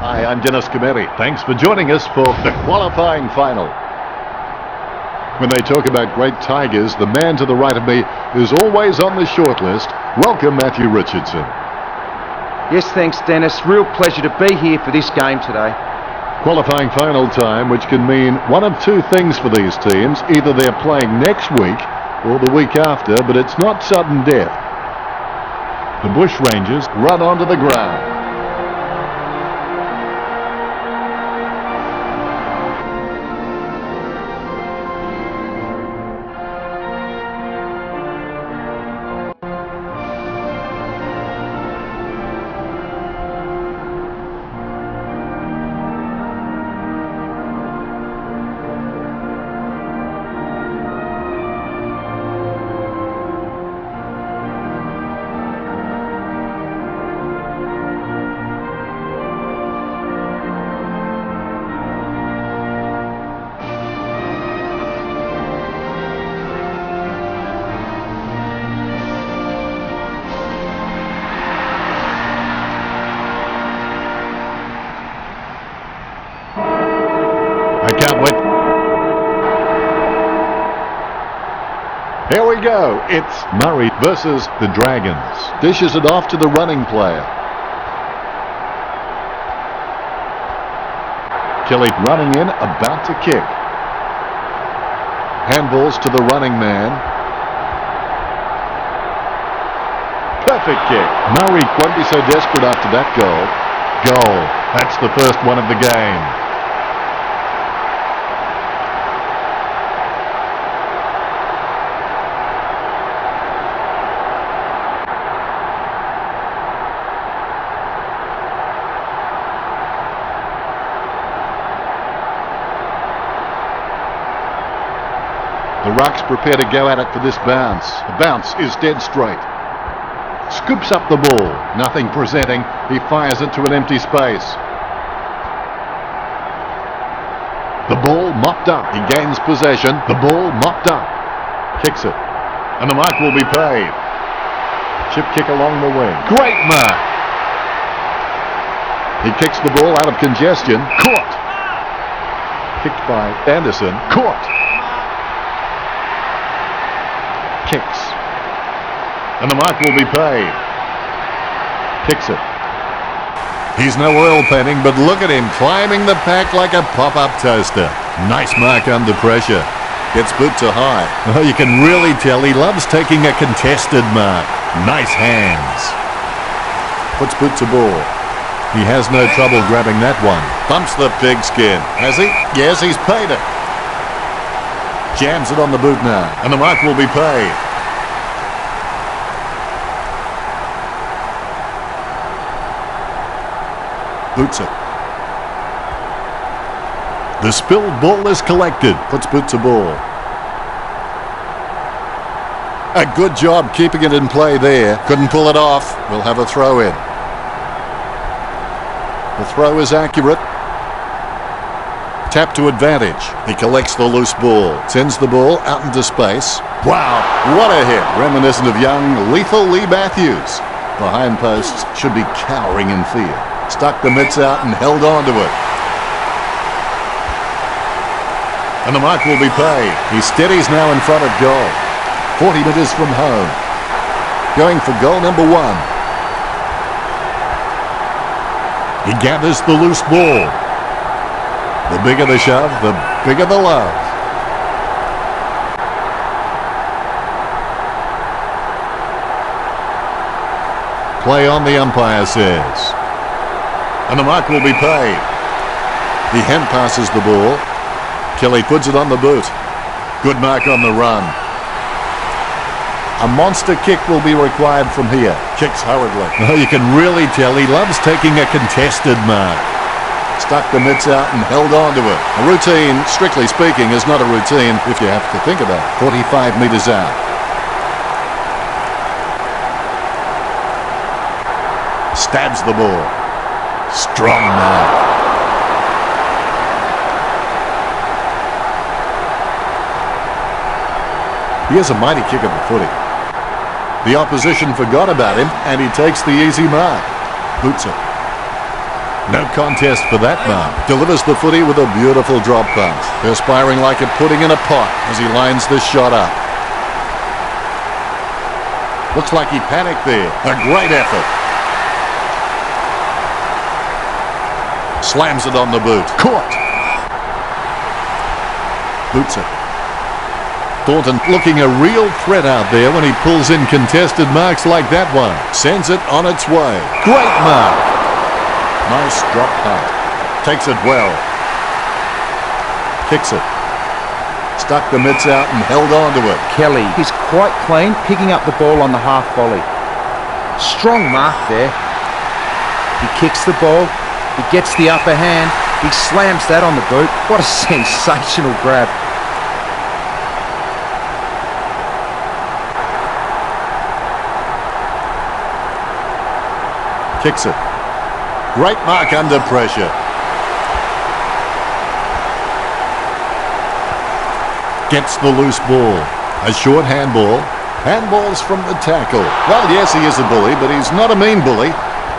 Hi, I'm Dennis Cometti. Thanks for joining us for the qualifying final. When they talk about great Tigers, the man to the right of me is always on the short list. Welcome, Matthew Richardson. Yes, thanks, Dennis. Real pleasure to be here for this game today. Qualifying final time, which can mean one of two things for these teams. Either they're playing next week or the week after, but it's not sudden death. The Bush Rangers run onto the ground. I can't wait. Here we go. It's Murray versus the Dragons. Dishes it off to the running player. Kelly running in, about to kick. Handballs to the running man. Perfect kick. Murray won't be so desperate after that goal. Goal. That's the first one of the game. The ruck's prepare to go at it for this bounce. The bounce is dead straight. Scoops up the ball. Nothing presenting. He fires it to an empty space. The ball mopped up. He gains possession. The ball mopped up. Kicks it. And the mark will be paid. Chip kick along the wing. Great mark. He kicks the ball out of congestion. Caught. Kicked by Anderson. Caught. Kicks. And the mark will be paid. Kicks it. He's no oil painting, but look at him climbing the pack like a pop-up toaster. Nice mark under pressure. Gets boot to high. Oh, you can really tell he loves taking a contested mark. Nice hands. Puts boot to ball. He has no trouble grabbing that one. Bumps the pigskin. Has he? Yes, he's paid it. Jams it on the boot now, and the mark will be paid. Boots it. The spilled ball is collected. Puts boot to ball. A good job keeping it in play there. Couldn't pull it off. We'll have a throw in. The throw is accurate. Tap to advantage. He collects the loose ball. Sends the ball out into space. Wow, what a hit. Reminiscent of young, lethal Lee Matthews. Behind posts should be cowering in fear. Stuck the mitts out and held on to it. And the mark will be paid. He steadies now in front of goal. 40 metres from home. Going for goal number 1. He gathers the loose ball. The bigger the shove, the bigger the love. Play on, the umpire says. And the mark will be paid. He hand passes the ball. Kelly puts it on the boot. Good mark on the run. A monster kick will be required from here. Kicks hurriedly. Oh, you can really tell he loves taking a contested mark. Stuck the mitts out and held on to it. A routine, strictly speaking, is not a routine if you have to think about it. 45 metres out. Stabs the ball. Strong mark. He has a mighty kick at the footy. The opposition forgot about him, and he takes the easy mark. Boots it. No contest for that mark. Delivers the footy with a beautiful drop punt. Perspiring like a pudding in a pot as he lines this shot up. Looks like he panicked there. A great effort. Slams it on the boot. Caught. Boots it. Thornton looking a real threat out there when he pulls in contested marks like that one. Sends it on its way. Great mark. Nice drop punt. Takes it well. Kicks it. Stuck the mitts out and held on to it. Kelly is quite clean, picking up the ball on the half volley. Strong mark there. He kicks the ball. He gets the upper hand. He slams that on the boot. What a sensational grab. Kicks it. Great mark under pressure. Gets the loose ball. A short handball. Handballs from the tackle. Well, yes, he is a bully, but he's not a mean bully.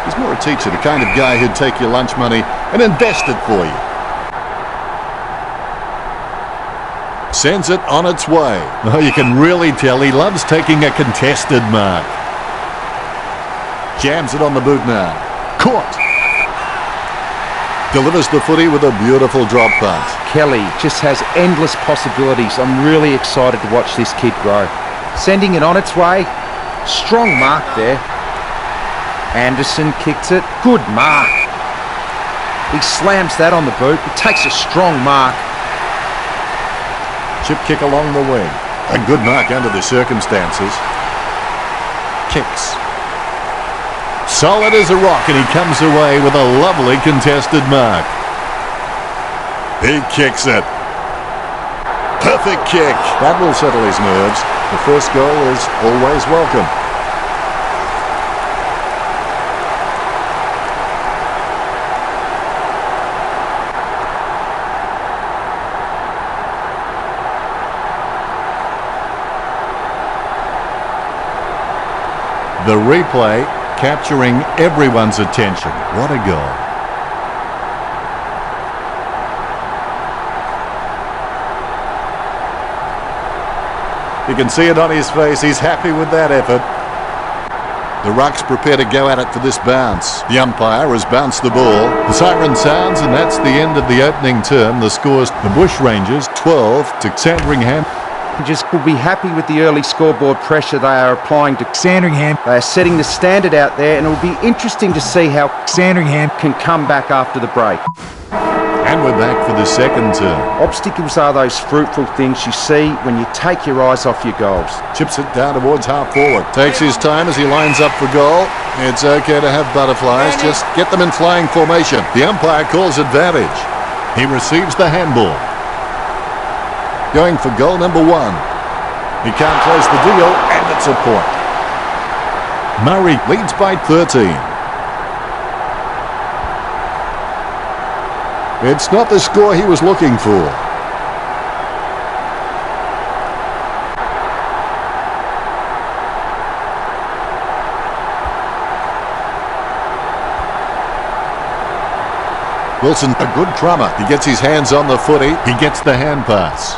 He's more a teacher, the kind of guy who'd take your lunch money and invest it for you. Sends it on its way. Oh, you can really tell he loves taking a contested mark. Jams it on the boot now. Caught. Delivers the footy with a beautiful drop punt. Kelly just has endless possibilities. I'm really excited to watch this kid grow. Sending it on its way. Strong mark there. Anderson kicks it. Good mark. He slams that on the boot. He takes a strong mark. Chip kick along the wing. A good mark under the circumstances. Kicks. Solid as a rock, and he comes away with a lovely contested mark. He kicks it. Perfect kick. That will settle his nerves. The first goal is always welcome. The replay capturing everyone's attention. What a goal. You can see it on his face. He's happy with that effort. The ruck's prepare to go at it for this bounce. The umpire has bounced the ball. The siren sounds, and that's the end of the opening term. The scores: the Bushrangers 12 to Sandringham. Just will be happy with the early scoreboard pressure they are applying to Sandringham. They are setting the standard out there, and it will be interesting to see how Sandringham can come back after the break. And we're back for the second term. Obstacles are those fruitful things you see when you take your eyes off your goals. Chips it down towards half forward. Takes his time as he lines up for goal. It's okay to have butterflies. Just get them in flying formation. The umpire calls advantage. He receives the handball. Going for goal number 1. He can't close the deal, and it's a point. Murray leads by 13. It's not the score he was looking for. Wilson, a good crummer. He gets his hands on the footy. He gets the hand pass.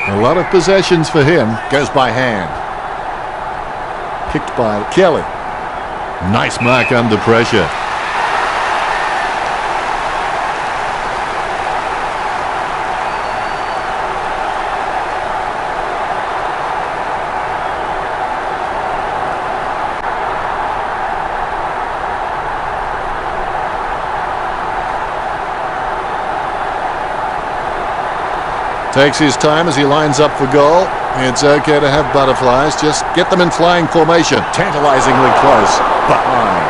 A lot of possessions for him. Goes by hand. Kicked by Kelly. Nice mark under pressure. Takes his time as he lines up for goal. It's okay to have butterflies. Just get them in flying formation. Tantalizingly close. Behind.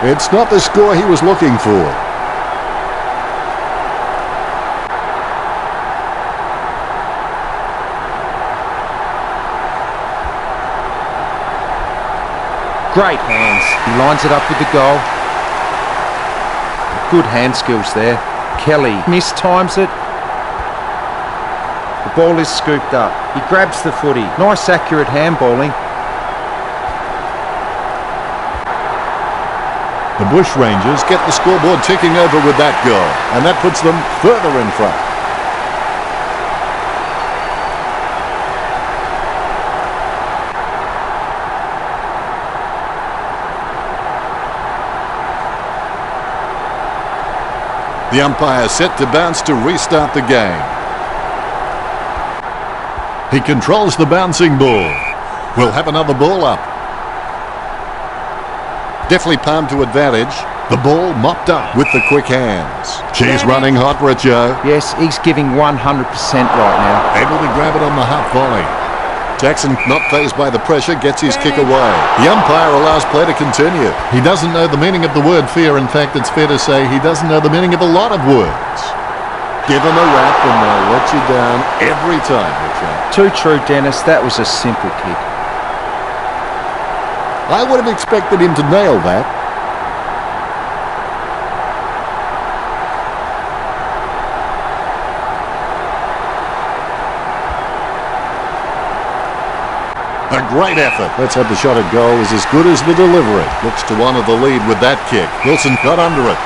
It's not the score he was looking for. Great hands. He lines it up with the goal. Good hand skills there. Kelly mistimes it. The ball is scooped up. He grabs the footy. Nice accurate handballing. The Bushrangers get the scoreboard ticking over with that goal, and that puts them further in front. The umpire set to bounce to restart the game. He controls the bouncing ball. We'll have another ball up. Definitely palmed to advantage. The ball mopped up with the quick hands. She's running hot, Richo. Yes, he's giving 100% right now. Able to grab it on the half volley. Jackson, not fazed by the pressure, gets his kick away. The umpire allows play to continue. He doesn't know the meaning of the word fear. In fact, it's fair to say he doesn't know the meaning of a lot of words. Give him a rap and they'll let you down every time, Richard. Too true, Dennis. That was a simple kick. I would have expected him to nail that. A great effort. Let's have the shot at goal is as good as the delivery. Looks to honour the lead with that kick. Wilson got under it.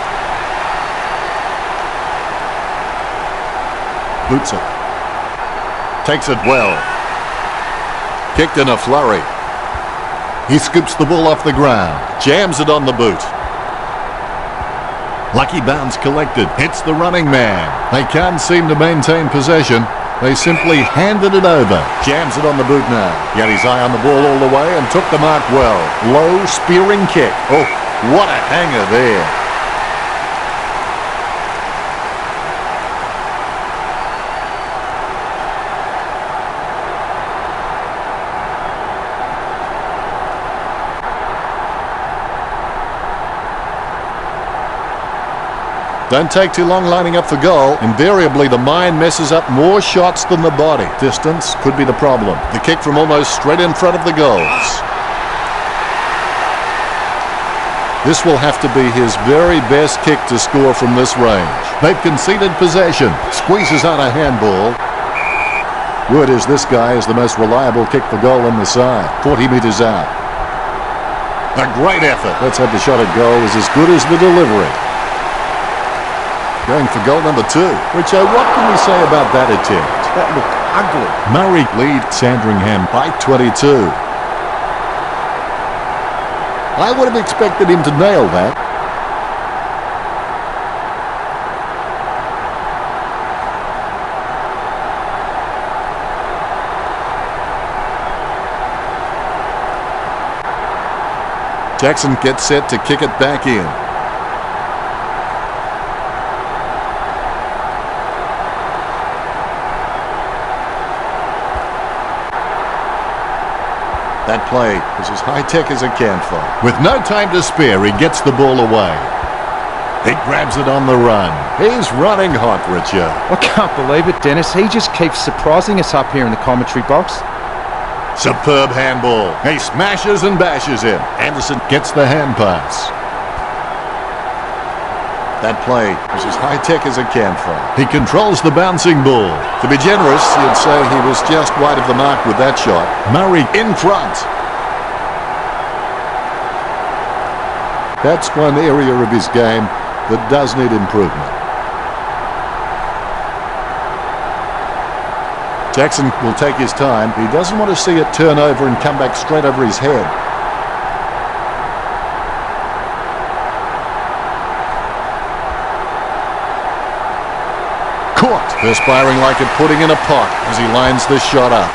Boots it. Takes it well. Kicked in a flurry. He scoops the ball off the ground. Jams it on the boot. Lucky bounce collected. Hits the running man. They can't seem to maintain possession. They simply handed it over. Jams it on the boot now. He had his eye on the ball all the way and took the mark well. Low spearing kick. Oh, what a hanger there. Don't take too long lining up for goal. Invariably, the mind messes up more shots than the body. Distance could be the problem. The kick from almost straight in front of the goals. This will have to be his very best kick to score from this range. They've conceded possession. Squeezes out a handball. Word is this guy is the most reliable kick for goal on the side. 40 metres out. A great effort. Let's have the shot at goal is as good as the delivery. Going for goal number 2. Richo, what can we say about that attempt? That looked ugly. Murray lead Sandringham by 22. I would have expected him to nail that. Jackson gets set to kick it back in. That play is as high-tech as a campfire. With no time to spare, he gets the ball away. He grabs it on the run. He's running hot, Richard. I can't believe it, Dennis. He just keeps surprising us up here in the commentary box. Superb handball. He smashes and bashes him. Anderson gets the hand pass. That play is as high-tech as a campfire. He controls the bouncing ball. To be generous, you'd say he was just wide of the mark with that shot. Murray in front. That's one area of his game that does need improvement. Jackson will take his time. He doesn't want to see it turn over and come back straight over his head. Caught. Perspiring like a pudding in a pot as he lines this shot up.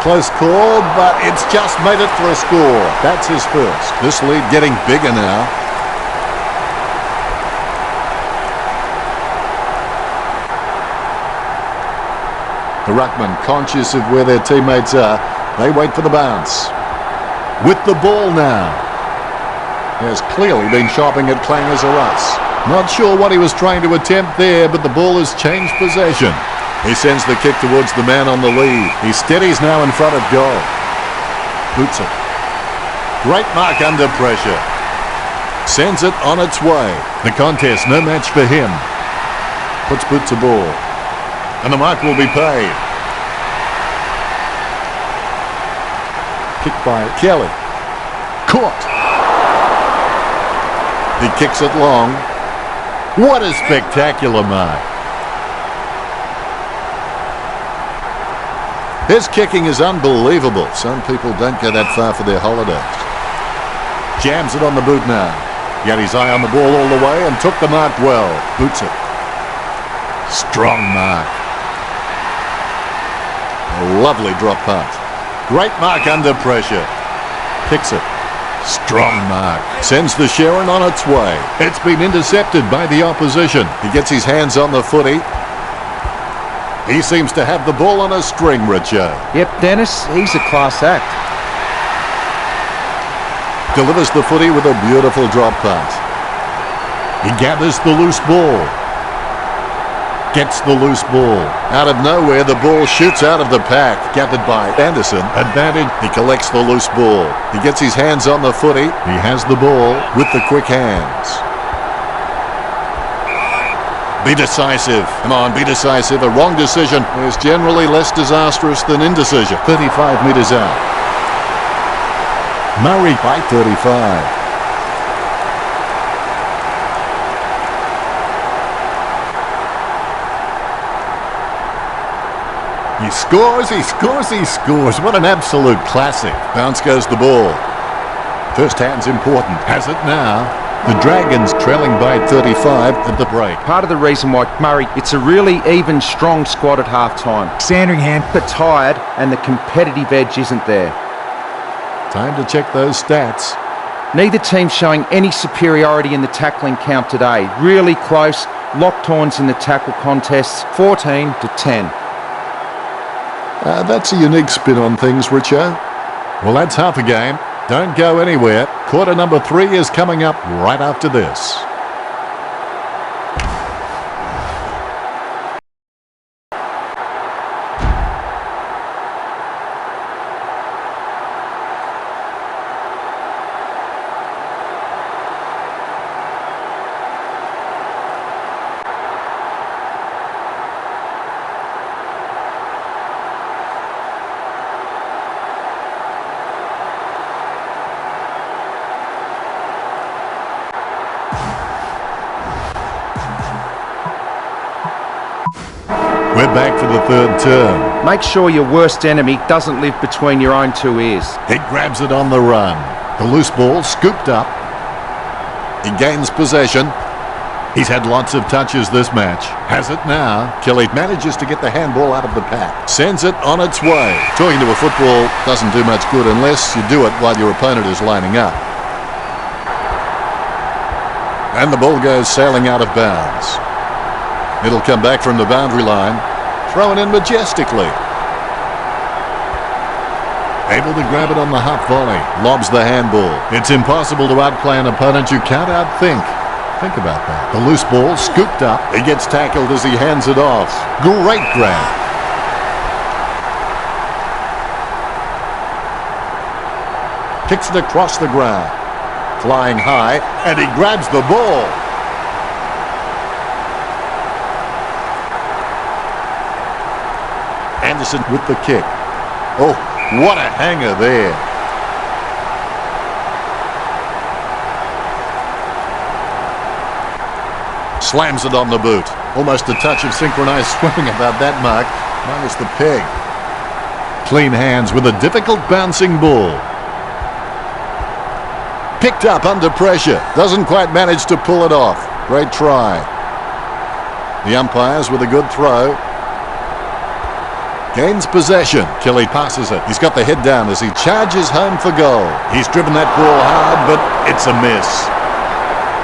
Close call, but it's just made it for a score. That's his first. This lead getting bigger now. The ruckman, conscious of where their teammates are, they wait for the bounce. With the ball now. He has clearly been shopping at Clangers or us. Not sure what he was trying to attempt there, but the ball has changed possession. He sends the kick towards the man on the lead. He steadies now in front of goal. Boots it. Great mark under pressure. Sends it on its way. The contest, no match for him. Puts Boots a ball. And the mark will be paid. Kick by Kelly. Caught. He kicks it long. What a spectacular mark. His kicking is unbelievable. Some people don't go that far for their holidays. Jams it on the boot now. He had his eye on the ball all the way and took the mark well. Boots it. Strong mark. A lovely drop pass. Great mark under pressure. Kicks it. Strong mark. Sends the Sharon on its way. It's been intercepted by the opposition. He gets his hands on the footy. He seems to have the ball on a string, Richo. Yep, Dennis, he's a class act. Delivers the footy with a beautiful drop pass. He gathers the loose ball. Gets the loose ball. Out of nowhere, the ball shoots out of the pack. Gathered by Anderson. Advantage. He collects the loose ball. He gets his hands on the footy. He has the ball with the quick hands. Be decisive. Come on, be decisive. A wrong decision is generally less disastrous than indecision. 35 metres out. Murray by 35. He scores, he scores, he scores. What an absolute classic. Bounce goes the ball. First hand's important. Has it now. The Dragons trailing by 35 at the break. Part of the reason why, Murray, it's a really even, strong squad at half-time. Sandringham are tired and the competitive edge isn't there. Time to check those stats. Neither team showing any superiority in the tackling count today. Really close. Locked horns in the tackle contests, 14 to 10. That's a unique spin on things, Richo. Well, that's half a game. Don't go anywhere. Quarter number 3 is coming up right after this. back for the third term. Make sure your worst enemy doesn't live between your own two ears. He grabs it on the run. The loose ball scooped up. He gains possession. He's had lots of touches this match. Has it now. Kelly manages to get the handball out of the pack. Sends it on its way. Talking to a football doesn't do much good unless you do it while your opponent is lining up. And the ball goes sailing out of bounds. It'll come back from the boundary line. Thrown in majestically. Able to grab it on the half volley. Lobs the handball. It's impossible to outplay an opponent you can't outthink. Think about that. The loose ball scooped up. He gets tackled as he hands it off. Great grab. Kicks it across the ground. Flying high, and he grabs the ball. Anderson with the kick. Oh, what a hanger there. Slams it on the boot. Almost a touch of synchronized swimming about that mark, minus the peg. Clean hands with a difficult bouncing ball. Picked up under pressure. Doesn't quite manage to pull it off. Great try. The umpires with a good throw. Gains possession. Kelly passes it. He's got the head down as he charges home for goal. He's driven that ball hard, but it's a miss.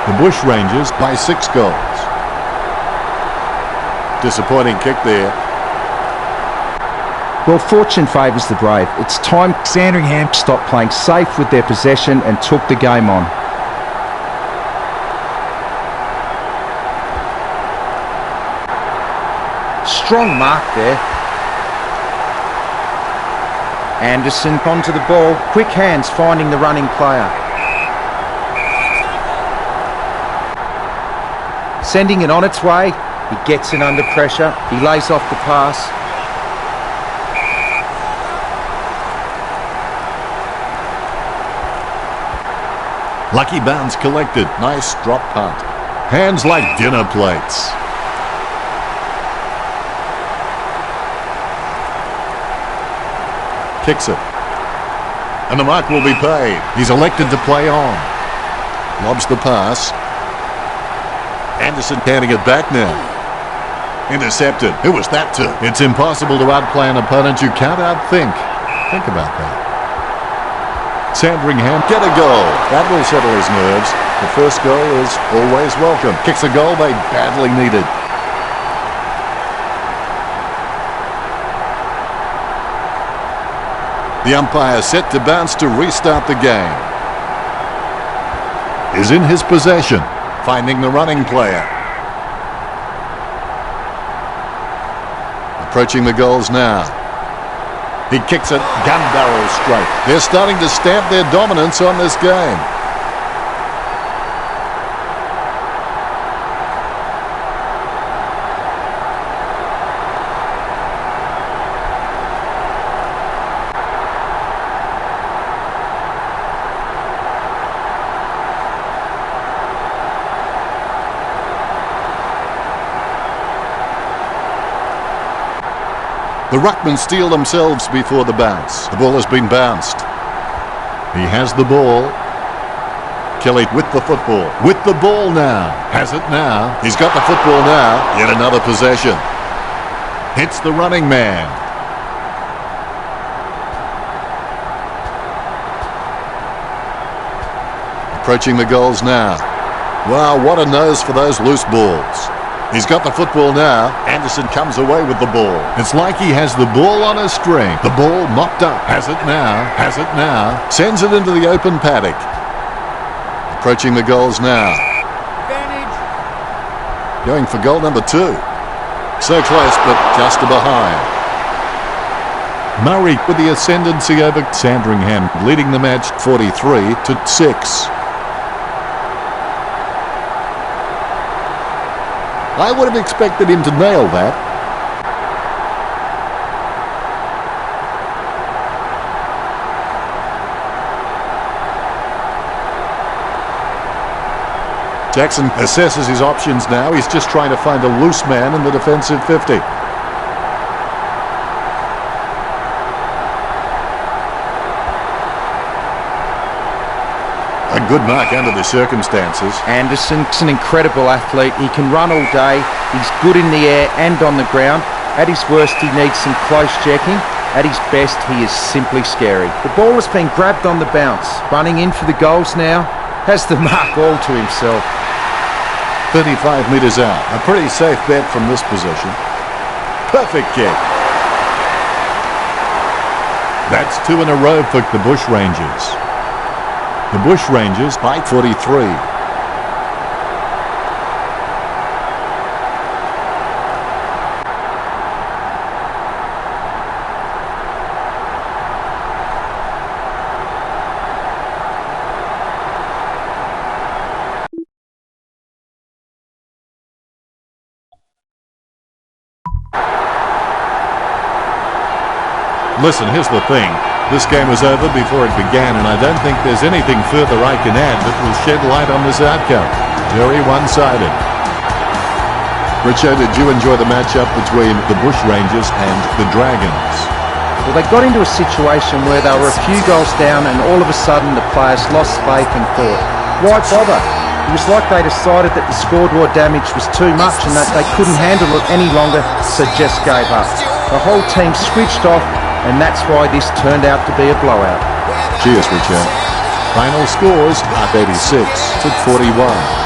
The Bushrangers by 6 goals. Disappointing kick there. Well, fortune favours the brave. It's time Sandringham stopped playing safe with their possession and took the game on. Strong mark there. Anderson onto the ball. Quick hands finding the running player. Sending it on its way. He gets it under pressure. He lays off the pass. Lucky bounce collected. Nice drop punt. Hands like dinner plates. Kicks it. And the mark will be paid. He's elected to play on. Lobs the pass. Anderson handing it back now. Intercepted. Who was that to? It's impossible to outplay an opponent you can't outthink. Think about that. Sandringham get a goal. That will settle his nerves. The first goal is always welcome. Kicks a goal they badly needed. The umpire set to bounce to restart the game. Is in his possession. Finding the running player. Approaching the goals now. He kicks it gun barrel straight. They're starting to stamp their dominance on this game. The ruckmen steel themselves before the bounce. The ball has been bounced. He has the ball. Kelly with the football. With the ball now. Has it now. He's got the football now. Yet another possession. Hits the running man. Approaching the goals now. Wow, what a nose for those loose balls. He's got the football now. Anderson comes away with the ball. It's like he has the ball on a string. The ball mopped up. Has it now. Has it now. Sends it into the open paddock. Approaching the goals now. Advantage. Going for goal number 2. So close, but just behind. Murray with the ascendancy over Sandringham, leading the match 43-6. I would have expected him to nail that. Jackson assesses his options now. He's just trying to find a loose man in the defensive 50. a good mark under the circumstances. Anderson's an incredible athlete. He can run all day. He's good in the air and on the ground. At his worst, he needs some close checking. At his best, he is simply scary. The ball has been grabbed on the bounce. Running in for the goals now. Has the mark all to himself. 35 metres out. A pretty safe bet from this position. Perfect kick. That's 2 in a row for the Bushrangers. The Bushrangers by 43. Listen, here's the thing. This game was over before it began, and I don't think there's anything further I can add that will shed light on this outcome. Very one-sided. Richard, did you enjoy the matchup between the Bushrangers and the Dragons? Well, they got into a situation where they were a few goals down, and all of a sudden the players lost faith and thought, why bother? It was like they decided that the scoreboard damage was too much and that they couldn't handle it any longer, so just gave up. The whole team switched off, and that's why this turned out to be a blowout. Cheers, Richard. Final scores up 86-41.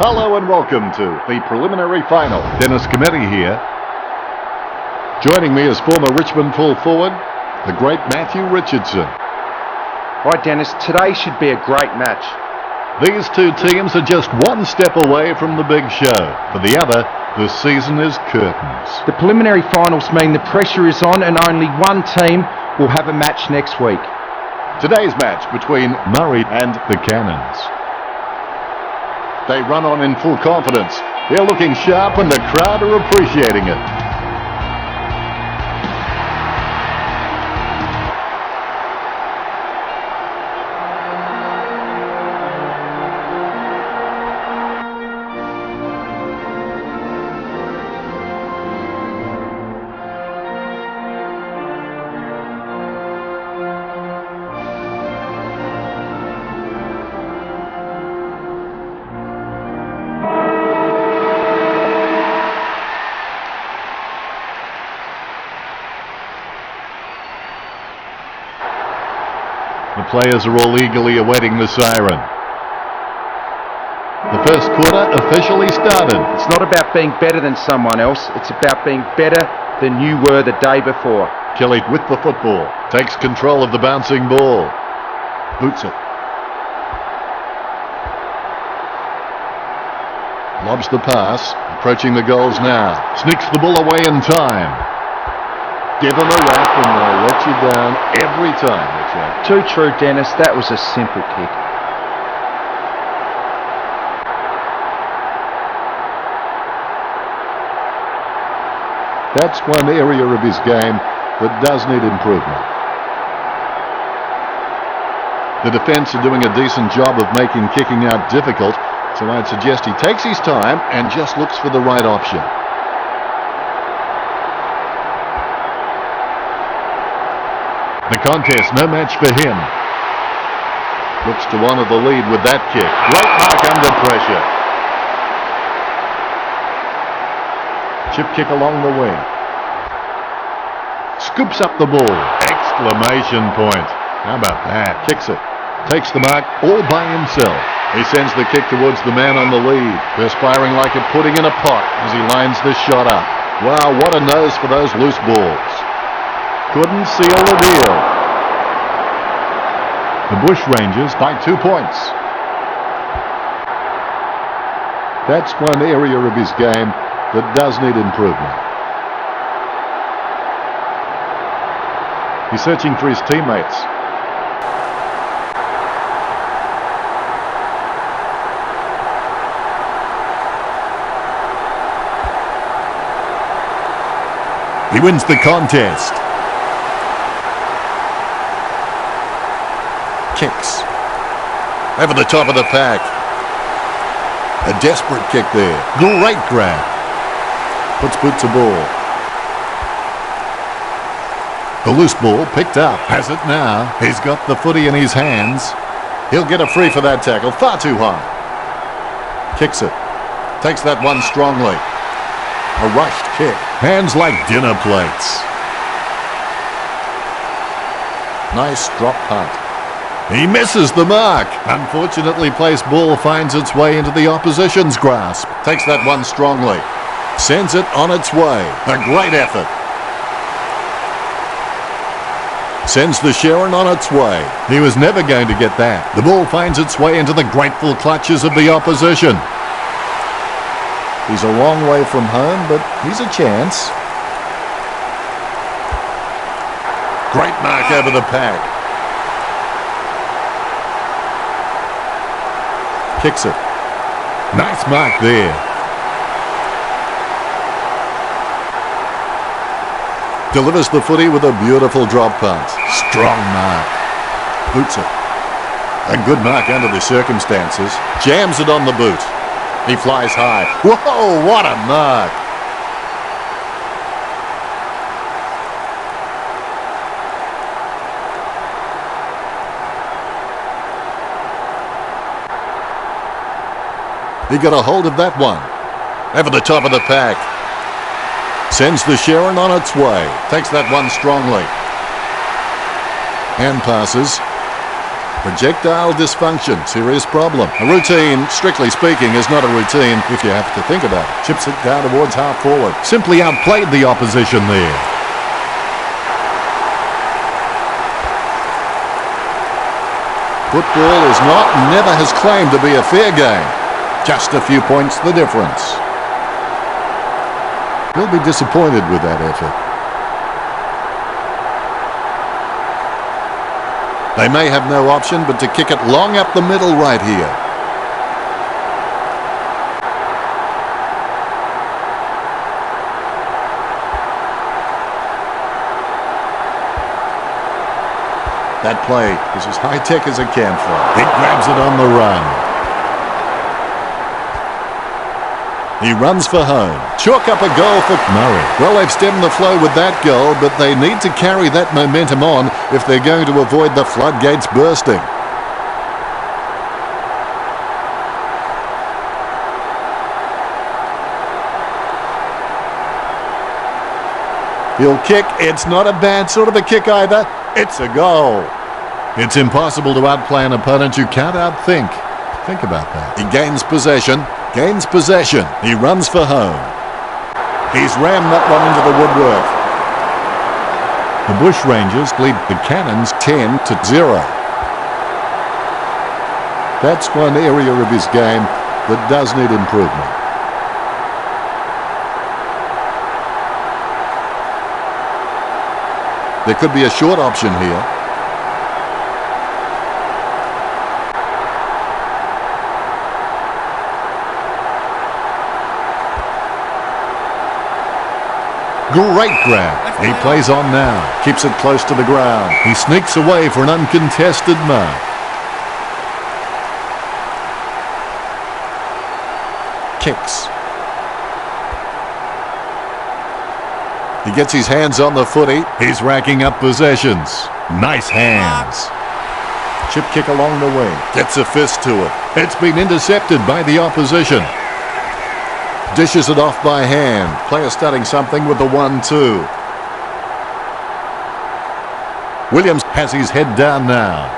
Hello and welcome to the preliminary final. Dennis Cometti here. Joining me is former Richmond full forward, the great Matthew Richardson. Right, Dennis, today should be a great match. These two teams are just one step away from the big show. For the other, the season is curtains. The preliminary finals mean the pressure is on and only one team will have a match next week. Today's match between Murray and the Cannons. They run on in full confidence. They're looking sharp and the crowd are appreciating it. The players are all eagerly awaiting the siren. The first quarter officially started. It's not about being better than someone else. It's about being better than you were the day before. Kelly with the football. Takes control of the bouncing ball. Boots it. Lobs the pass. Approaching the goals now. Sneaks the ball away in time. Give them a rap and they'll let you down every time, Richard. Too true, Dennis. That was a simple kick. That's one area of his game that does need improvement. The defence are doing a decent job of making kicking out difficult, so I'd suggest he takes his time and just looks for the right option. The contest, no match for him. Looks to honour the lead with that kick. Great mark under pressure. Chip kick along the wing. Scoops up the ball. Exclamation point. How about that? Kicks it. Takes the mark all by himself. He sends the kick towards the man on the lead. Perspiring like a pudding in a pot as he lines this shot up. Wow, what a nose for those loose balls. Couldn't seal the deal. The Bush Rangers by 2 points. That's one area of his game that does need improvement. He's searching for his teammates. He wins the contest. Kicks. Over the top of the pack. A desperate kick there. Great grab. Puts boot to ball. The loose ball picked up. Has it now. He's got the footy in his hands. He'll get a free for that tackle. Far too high. Kicks it. Takes that one strongly. A rushed kick. Hands like dinner plates. Nice drop punt. He misses the mark. Unfortunately, placed ball finds its way into the opposition's grasp. Takes that one strongly. Sends it on its way. A great effort. Sends the Sharon on its way. He was never going to get that. The ball finds its way into the grateful clutches of the opposition. He's a long way from home, but he's a chance. Great mark over the pack. Kicks it. Nice mark there. Delivers the footy with a beautiful drop punt. Strong mark. Boots it. A good mark under the circumstances. Jams it on the boot. He flies high. Whoa, what a mark. He got a hold of that one. Over the top of the pack. Sends the Sharon on its way. Takes that one strongly. Hand passes. Projectile dysfunction. Serious problem. A routine, strictly speaking, is not a routine if you have to think about it. Chips it down towards half forward. Simply outplayed the opposition there. Football is not and never has claimed to be a fair game. Just a few points the difference. He'll be disappointed with that effort. They may have no option but to kick it long up the middle right here. That play is as high-tech as a campfire. He grabs it on the run. He runs for home. Chalk up a goal for Murray. Well, they've stemmed the flow with that goal, but they need to carry that momentum on if they're going to avoid the floodgates bursting. He'll kick. It's not a bad sort of a kick either. It's a goal. It's impossible to outplay an opponent you can't outthink. Think about that. He gains possession. Gains possession. He runs for home. He's rammed that one into the woodwork. The Bushrangers lead the Cannons 10-0. That's one area of his game that does need improvement. There could be a short option here. Great grab. He plays on now. Keeps it close to the ground. He sneaks away for an uncontested mark. Kicks. He gets his hands on the footy. He's racking up possessions. Nice hands. Chip kick along the wing. Gets a fist to it. It's been intercepted by the opposition. Dishes it off by hand. Player starting something with the 1-2. Williams has his head down now.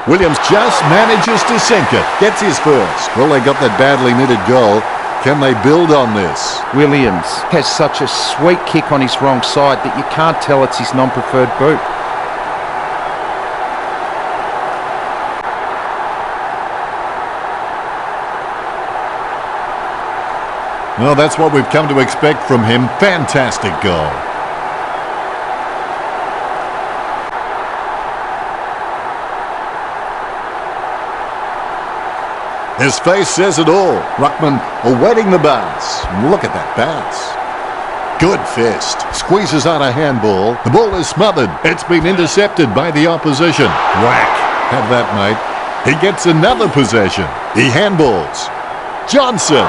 Williams just manages to sink it. Gets his first. Well, they got that badly needed goal. Can they build on this? Williams has such a sweet kick on his wrong side that you can't tell it's his non-preferred boot. Well, that's what we've come to expect from him. Fantastic goal. His face says it all. Ruckman awaiting the bounce. Look at that bounce. Good fist. Squeezes out a handball. The ball is smothered. It's been intercepted by the opposition. Whack. Have that, mate. He gets another possession. He handballs. Johnson.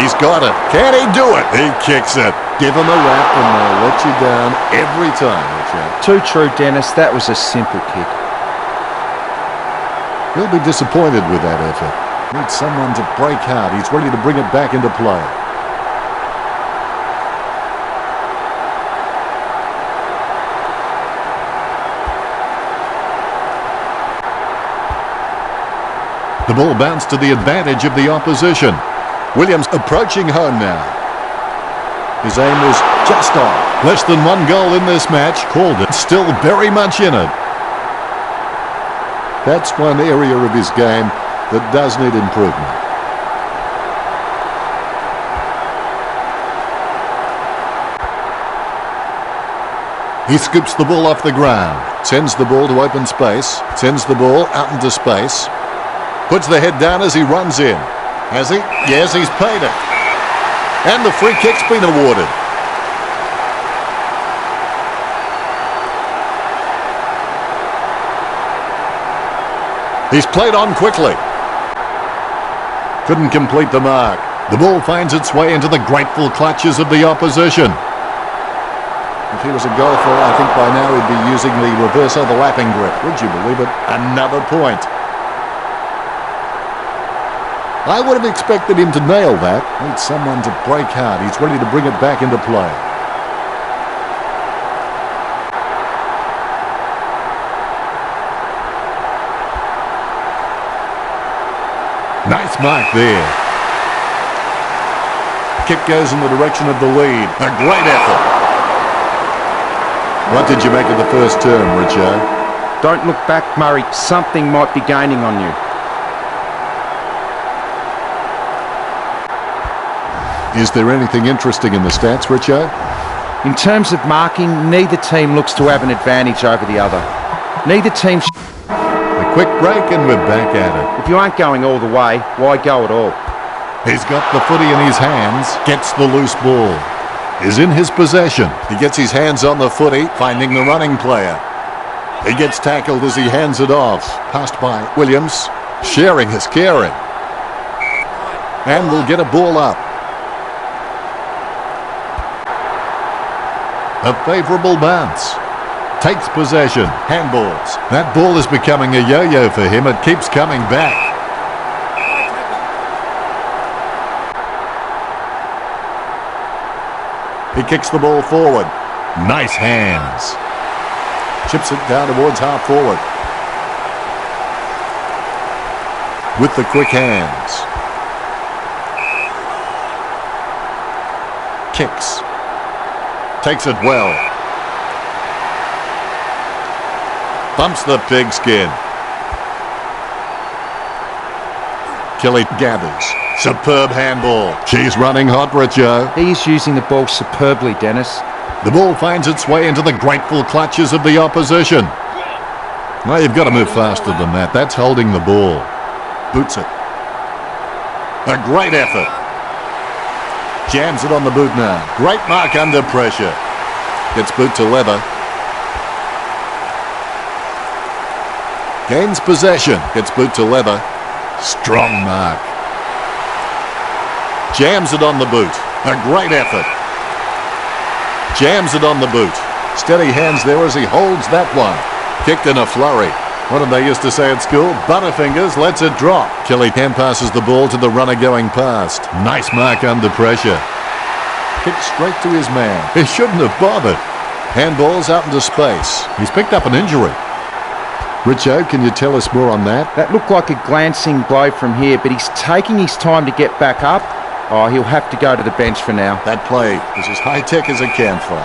He's got it. Can he do it? He kicks it. Give him a rap and they'll let you down every time, Richard. Too true, Dennis. That was a simple kick. He'll be disappointed with that effort. Needs someone to break hard. He's ready to bring it back into play. The ball bounced to the advantage of the opposition. Williams approaching home now. His aim was just off. Less than one goal in this match. Called it. Still very much in it. That's one area of his game that does need improvement. He scoops the ball off the ground. Sends the ball to open space. Sends the ball out into space. Puts the head down as he runs in. Has he? Yes, he's paid it. And the free kick's been awarded. He's played on quickly. Couldn't complete the mark. The ball finds its way into the grateful clutches of the opposition. If he was a golfer, I think by now he'd be using the reverse overlapping grip. Would you believe it? Another point. I would have expected him to nail that. Needs someone to break hard. He's ready to bring it back into play. Nice mark there. Kick goes in the direction of the lead. A great effort. What did you make of the first term, Richo? Don't look back, Murray. Something might be gaining on you. Is there anything interesting in the stats, Richo? In terms of marking, neither team looks to have an advantage over the other. Neither team... A quick break and we're back at it. If you aren't going all the way, why go at all? He's got the footy in his hands, gets the loose ball. Is in his possession. He gets his hands on the footy, finding the running player. He gets tackled as he hands it off. Passed by Williams. Sharing is caring. And we'll get a ball up. A favourable bounce. Takes possession. Handballs. That ball is becoming a yo-yo for him. It keeps coming back. He kicks the ball forward. Nice hands. Chips it down towards half forward. With the quick hands. Kicks. Takes it well. Bumps the pigskin. Kelly gathers. Superb handball. She's running hot, Richo. He's using the ball superbly, Dennis. The ball finds its way into the grateful clutches of the opposition. Well, you've got to move faster than that. That's holding the ball. Boots it. A great effort. Jams it on the boot now. Great mark under pressure. Gets boot to leather. Gains possession. Gets boot to leather. Strong mark. Jams it on the boot. A great effort. Jams it on the boot. Steady hands there as he holds that one. Kicked in a flurry. What did they used to say at school? Butterfingers lets it drop. Kelly hand passes the ball to the runner going past. Nice mark under pressure. Kicked straight to his man. He shouldn't have bothered. Handball's out into space. He's picked up an injury. Richo, can you tell us more on that? That looked like a glancing blow from here, but he's taking his time to get back up. Oh, he'll have to go to the bench for now. That play is as high-tech as a campfire.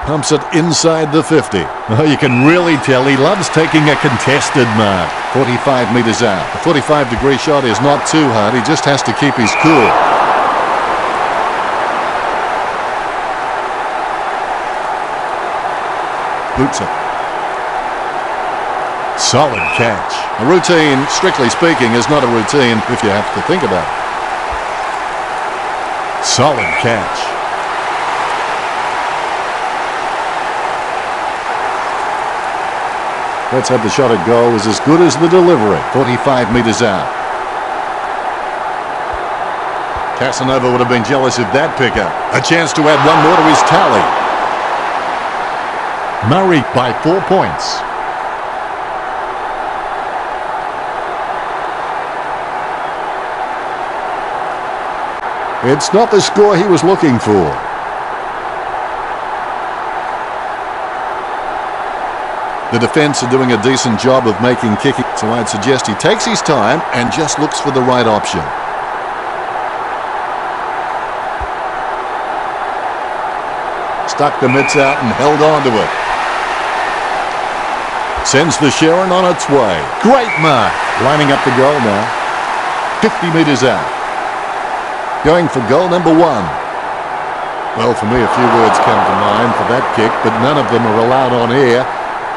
Pumps it inside the 50. Oh, you can really tell he loves taking a contested mark. 45 metres out. The 45-degree shot is not too hard. He just has to keep his cool. Boots it. Solid catch. A routine, strictly speaking, is not a routine if you have to think about it. Solid catch. Let's have the shot at goal is as good as the delivery. 45 metres out. Casanova would have been jealous of that pickup. A chance to add one more to his tally. Murray by 4 points. It's not the score he was looking for. The defence are doing a decent job of making kicking, so I'd suggest he takes his time and just looks for the right option. Stuck the mitts out and held on to it. Sends the Sharon on its way. Great mark. Lining up the goal now. 50 metres out. Going for goal number 1. Well, for me, a few words come to mind for that kick, but none of them are allowed on air.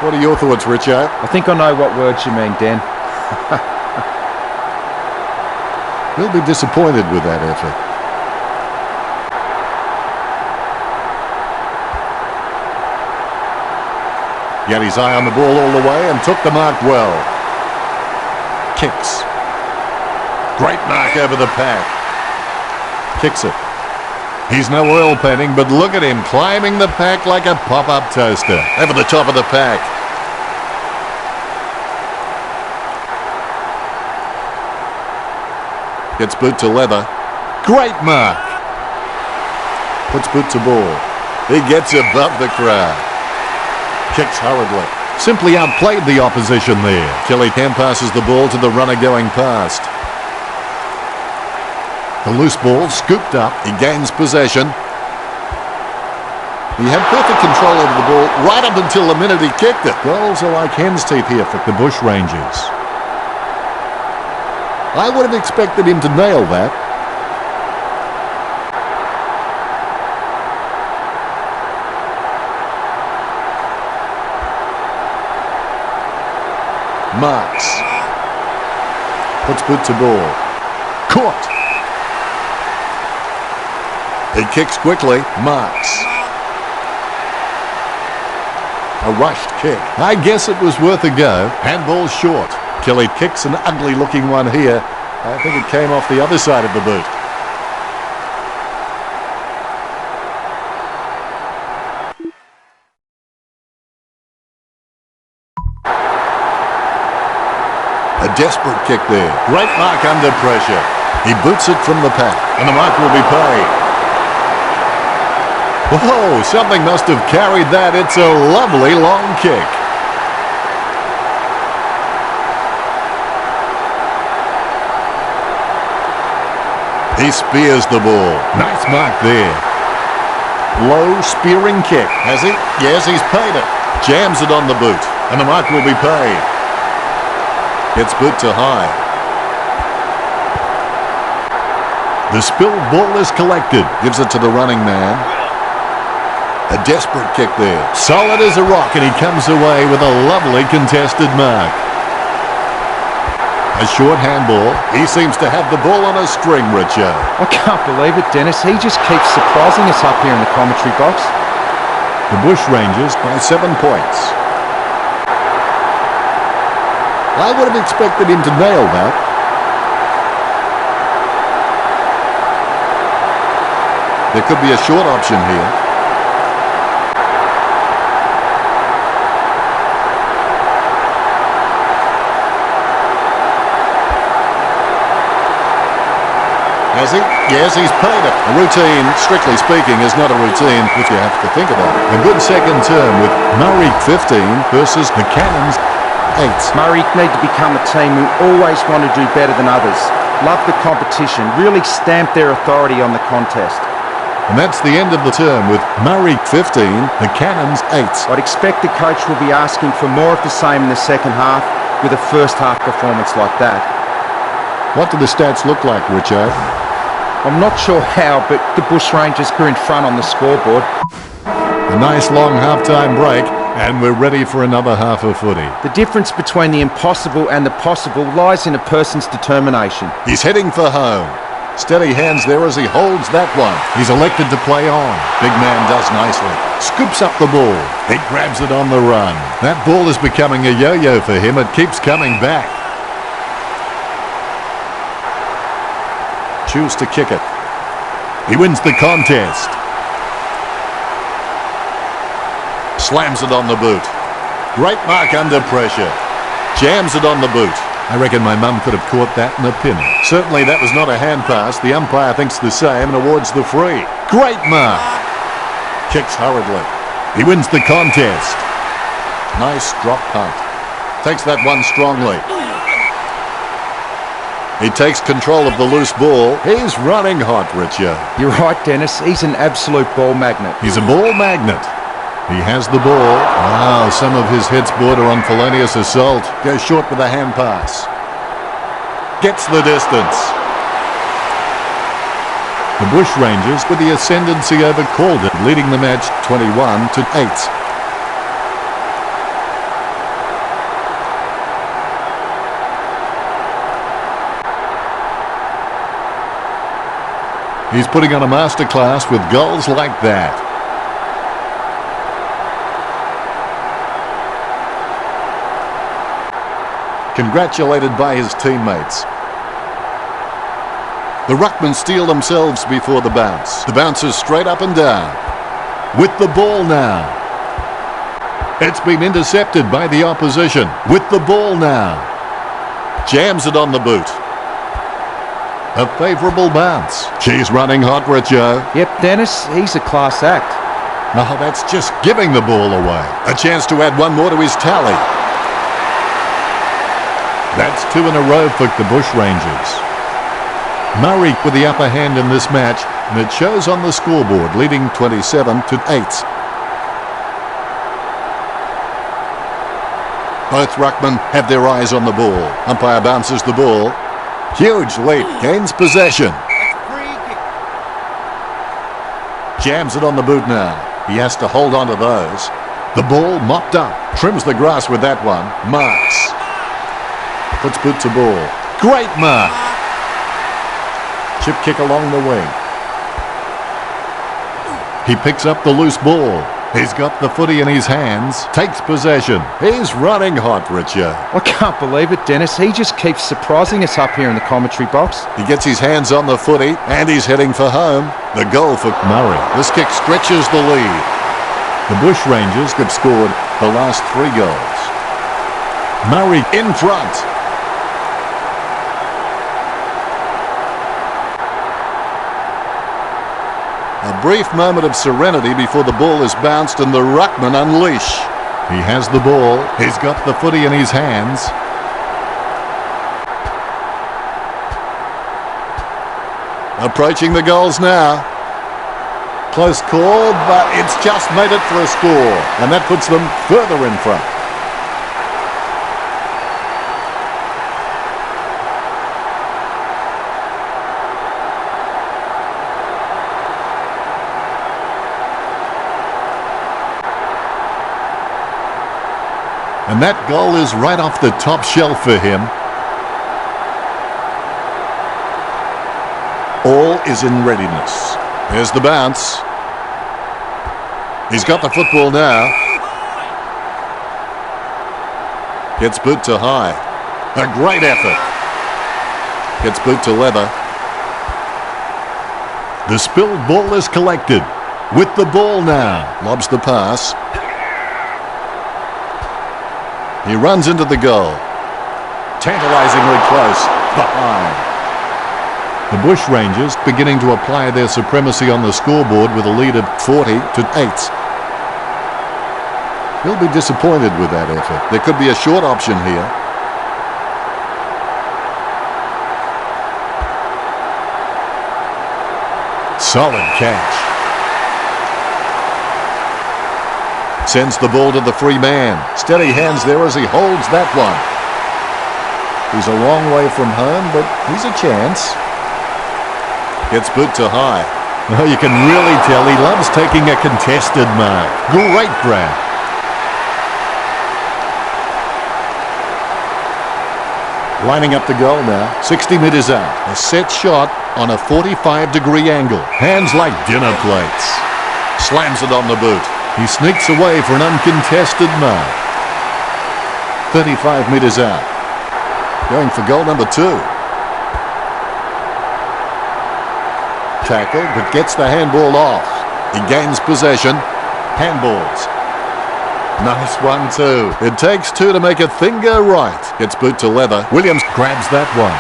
What are your thoughts, Richo? I think I know what words you mean, Dan. He'll be disappointed with that effort. He had his eye on the ball all the way and took the mark well. Kicks. Great mark over the pack. Kicks it. He's no oil painting, but look at him climbing the pack like a pop-up toaster. Over the top of the pack. Gets boot to leather. Great mark. Puts boot to ball. He gets above the crowd. Kicks hurriedly. Simply outplayed the opposition there. Kelly hand passes the ball to the runner going past. The loose ball scooped up. He gains possession. He had perfect control over the ball right up until the minute he kicked it. Goals are like hen's teeth here for the Bush Rangers. I would have expected him to nail that. Marks. Puts boot to ball. Caught. He kicks quickly. Marks. A rushed kick. I guess it was worth a go. Handball short. Kelly kicks an ugly looking one here. I think it came off the other side of the boot. A desperate kick there. Great mark under pressure. He boots it from the pack, and the mark will be paid. Whoa, something must have carried that. It's a lovely long kick. He spears the ball. Nice mark there. Low spearing kick. Has he? Yes, he's paid it. Jams it on the boot. And the mark will be paid. It's boot to high. The spilled ball is collected. Gives it to the running man. A desperate kick there. Solid as a rock, and he comes away with a lovely contested mark. A short handball. He seems to have the ball on a string, Richo. I can't believe it, Dennis. He just keeps surprising us up here in the commentary box. The Bush Rangers by 7 points. I would have expected him to nail that. There could be a short option here. Has he? Yes, he's paid it. A routine, strictly speaking, is not a routine if you have to think about it. A good second term with Murray 15 versus the Cannons 8. Murray need to become a team who always want to do better than others. Love the competition, really stamp their authority on the contest. And that's the end of the term with Murray 15, the Cannons 8. I'd expect the coach will be asking for more of the same in the second half with a first half performance like that. What do the stats look like, Richo? I'm not sure how, but the Bush Rangers are in front on the scoreboard. A nice long half-time break, and we're ready for another half of footy. The difference between the impossible and the possible lies in a person's determination. He's heading for home. Steady hands there as he holds that one. He's elected to play on. Big man does nicely. Scoops up the ball. He grabs it on the run. That ball is becoming a yo-yo for him. It keeps coming back. Choose to kick it. He wins the contest. Slams it on the boot. Great mark under pressure. Jams it on the boot. I reckon my mum could have caught that in a pinny. Certainly that was not a hand pass. The umpire thinks the same and awards the free. Great mark. Kicks hurriedly. He wins the contest. Nice drop punt. Takes that one strongly. He takes control of the loose ball. He's running hot, Richard. You're right, Dennis. He's an absolute ball magnet. He's a ball magnet. He has the ball. Wow, some of his hits border on felonious assault. Goes short with a hand pass. Gets the distance. The Bush Rangers with the ascendancy over Calder, leading the match 21-8. He's putting on a masterclass with goals like that. Congratulated by his teammates. The ruckmen steel themselves before the bounce. The bounce is straight up and down. With the ball now. It's been intercepted by the opposition. With the ball now. Jams it on the boot. A favourable bounce. She's running hot, Richo. Yep, Dennis, he's a class act. Oh, that's just giving the ball away. A chance to add one more to his tally. That's 2 in a row for the Bush Rangers. Murray with the upper hand in this match, and it shows on the scoreboard, leading 27-8. Both ruckmen have their eyes on the ball. Umpire bounces the ball. Huge leap, gains possession. Jams it on the boot now. He has to hold on to those. The ball mopped up. Trims the grass with that one. Marks. Puts boot to ball. Great mark. Chip kick along the wing. He picks up the loose ball. He's got the footy in his hands. Takes possession. He's running hot, Richard. I can't believe it, Dennis. He just keeps surprising us up here in the commentary box. He gets his hands on the footy, and he's heading for home. The goal for Murray. This kick stretches the lead. The Bush Rangers have scored the last 3 goals. Murray in front. A brief moment of serenity before the ball is bounced and the ruckman unleash. He has the ball. He's got the footy in his hands. Approaching the goals now. Close call, but it's just made it for a score. And that puts them further in front. And that goal is right off the top shelf for him. All is in readiness. Here's the bounce. He's got the football now. Gets boot to high. A great effort. Gets boot to leather. The spilled ball is collected. With the ball now. Lobs the pass. He runs into the goal. Tantalizingly close. Behind. The Bushrangers beginning to apply their supremacy on the scoreboard with a lead of 40-8. He'll be disappointed with that effort. There could be a short option here. Solid catch. Sends the ball to the free man. Steady hands there as he holds that one. He's a long way from home, but he's a chance. Gets boot to high. Oh, you can really tell he loves taking a contested mark. Great grab. Lining up the goal now. 60 metres out. A set shot on a 45-degree angle. Hands like dinner plates. Slams it on the boot. He sneaks away for an uncontested mark. 35 metres out. Going for goal number 2. Tackle, but gets the handball off. He gains possession. Handballs. Nice one too. It takes 2 to make a thing go right. Gets boot to leather. Williams grabs that one.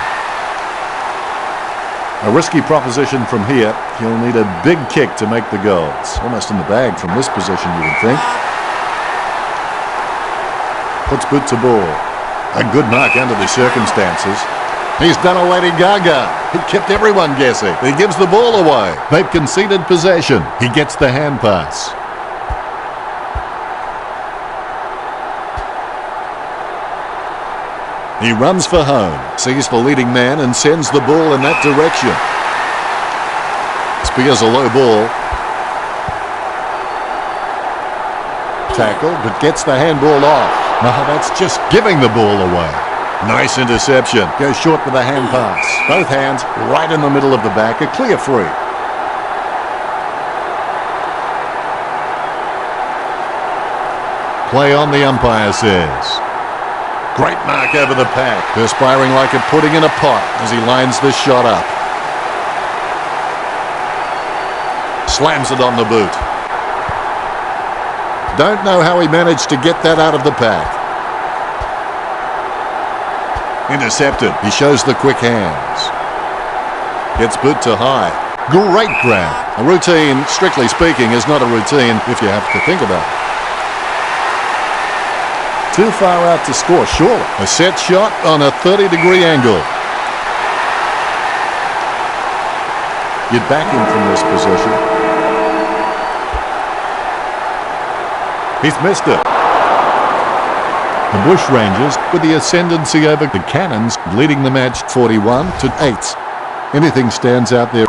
A risky proposition from here. He'll need a big kick to make the goals. Almost in the bag from this position, you would think. Puts boot to ball. A good mark under the circumstances. He's done a Lady Gaga. He kept everyone guessing. He gives the ball away. They've conceded possession. He gets the hand pass. He runs for home, sees the leading man and sends the ball in that direction. Spears a low ball. Tackle, but gets the handball off. No, that's just giving the ball away. Nice interception. Goes short with a hand pass. Both hands right in the middle of the back. A clear free. Play on, the umpire says. Great mark over the pack. Perspiring like a pudding in a pot as he lines this shot up. Slams it on the boot. Don't know how he managed to get that out of the pack. Intercepted. He shows the quick hands. Gets boot to high. Great grab. A routine, strictly speaking, is not a routine if you have to think about it. Too far out to score, surely. A set shot on a 30-degree angle. You'd back him from this position. He's missed it. The Bushrangers with the ascendancy over the Cannons, leading the match 41-8. Anything stands out there.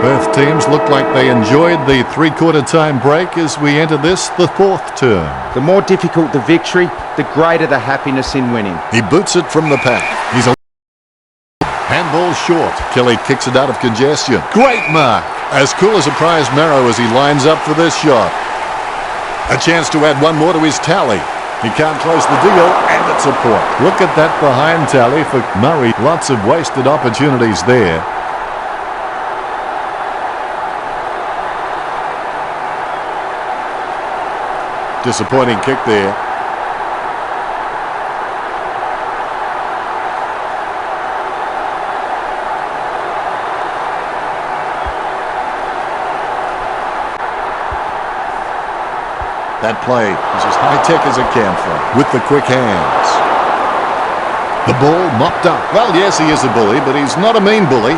Both teams look like they enjoyed the three-quarter time break as we enter this, the 4th term. The more difficult the victory, the greater the happiness in winning. He boots it from the pack. He's a handball short. Kelly kicks it out of congestion. Great mark. As cool as a prize marrow as he lines up for this shot. A chance to add one more to his tally. He can't close the deal, and it's a point. Look at that behind tally for Murray. Lots of wasted opportunities there. Disappointing kick there. That play is as high-tech as it can for with the quick hands. The ball mopped up. Well, yes, he is a bully, but he's not a mean bully.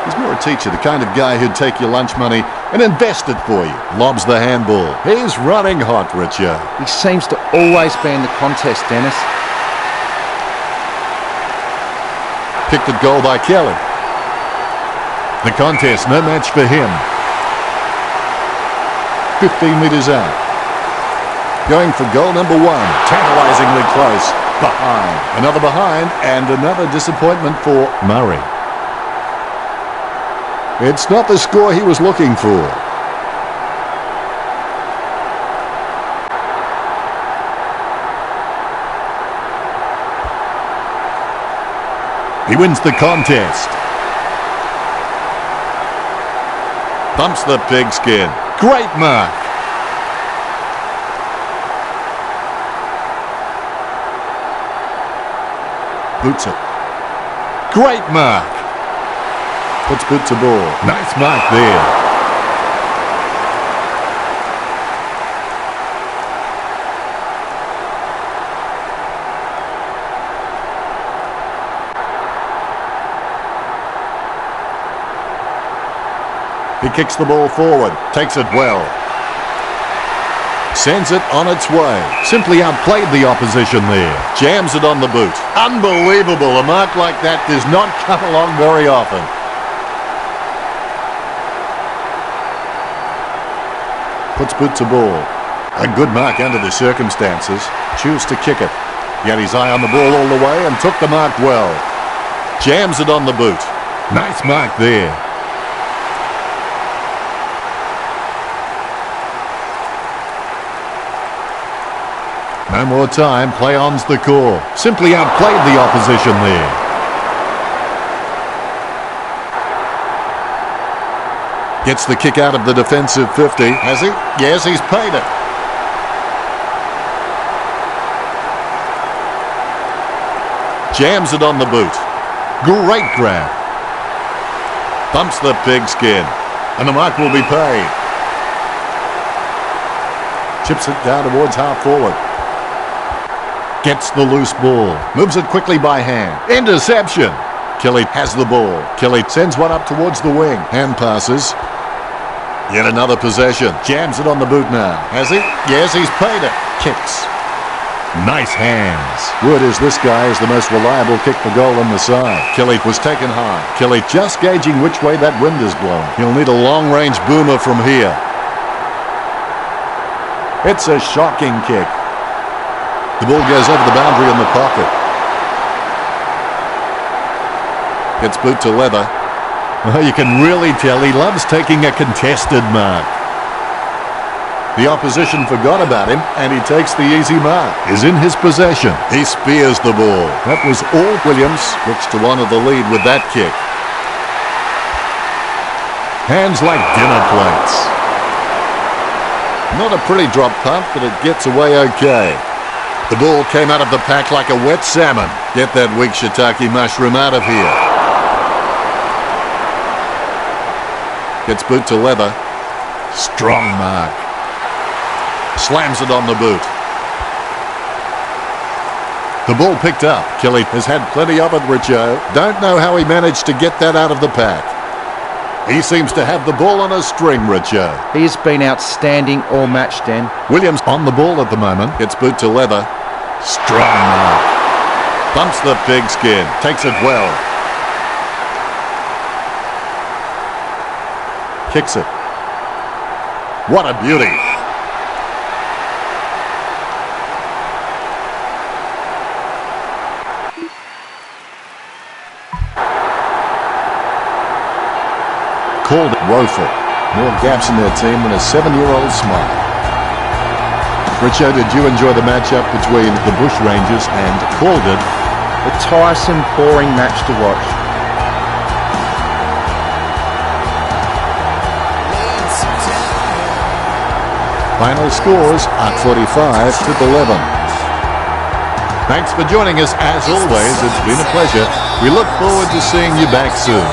He's more a teacher, the kind of guy who'd take your lunch money and invest it for you. Lobs the handball. He's running hot, Richo. He seems to always be in the contest, Dennis. Picked at goal by Kelly. The contest, no match for him. 15 metres out. Going for goal number 1. Tantalisingly close. Behind. Another behind, and another disappointment for Murray. It's not the score he was looking for. He wins the contest. Thumps the pigskin. Great mark. Boots it. Great mark. Puts boot to ball. Nice mark there. He kicks the ball forward. Takes it well. Sends it on its way. Simply outplayed the opposition there. Jams it on the boot. Unbelievable. A mark like that does not come along very often. Puts boot to ball. A good mark under the circumstances. Choose to kick it. He had his eye on the ball all the way and took the mark well. Jams it on the boot. Nice mark there. No more time, play on's the call. Simply outplayed the opposition there. Gets the kick out of the defensive 50. Has he? Yes, he's paid it. Jams it on the boot. Great grab. Thumps the pigskin. And the mark will be paid. Chips it down towards half forward. Gets the loose ball. Moves it quickly by hand. Interception. Kelly has the ball. Kelly sends one up towards the wing. Hand passes. Yet another possession. Jams it on the boot now. Has he? Yes, he's paid it. Kicks. Nice hands. Word is this guy is the most reliable kick for goal on the side. Kelly was taken high. Kelly just gauging which way that wind is blowing. He'll need a long-range boomer from here. It's a shocking kick. The ball goes over the boundary in the pocket. Gets boot to leather. Well, you can really tell he loves taking a contested mark. The opposition forgot about him, and he takes the easy mark. Is in his possession. He spears the ball. That was all. Williams looks to honour the lead with that kick. Hands like dinner plates. Not a pretty drop punt, but it gets away okay. The ball came out of the pack like a wet salmon. Get that weak shiitake mushroom out of here. Gets boot to leather. Strong mark. Slams it on the boot. The ball picked up. Kelly has had plenty of it, Richo. Don't know how he managed to get that out of the pack. He seems to have the ball on a string, Richo. He has been outstanding all match, Dan. Williams on the ball at the moment. Gets boot to leather. Strong mark. Bumps the pigskin. Takes it well. Kicks it. What a beauty. Called it woeful. More gaps in their team than a 7-year-old smile. Richo, did you enjoy the matchup between the Bushrangers and called it A tiresome, boring match to watch. Final scores are 45 to 11. Thanks for joining us as always. It's been a pleasure. We look forward to seeing you back soon.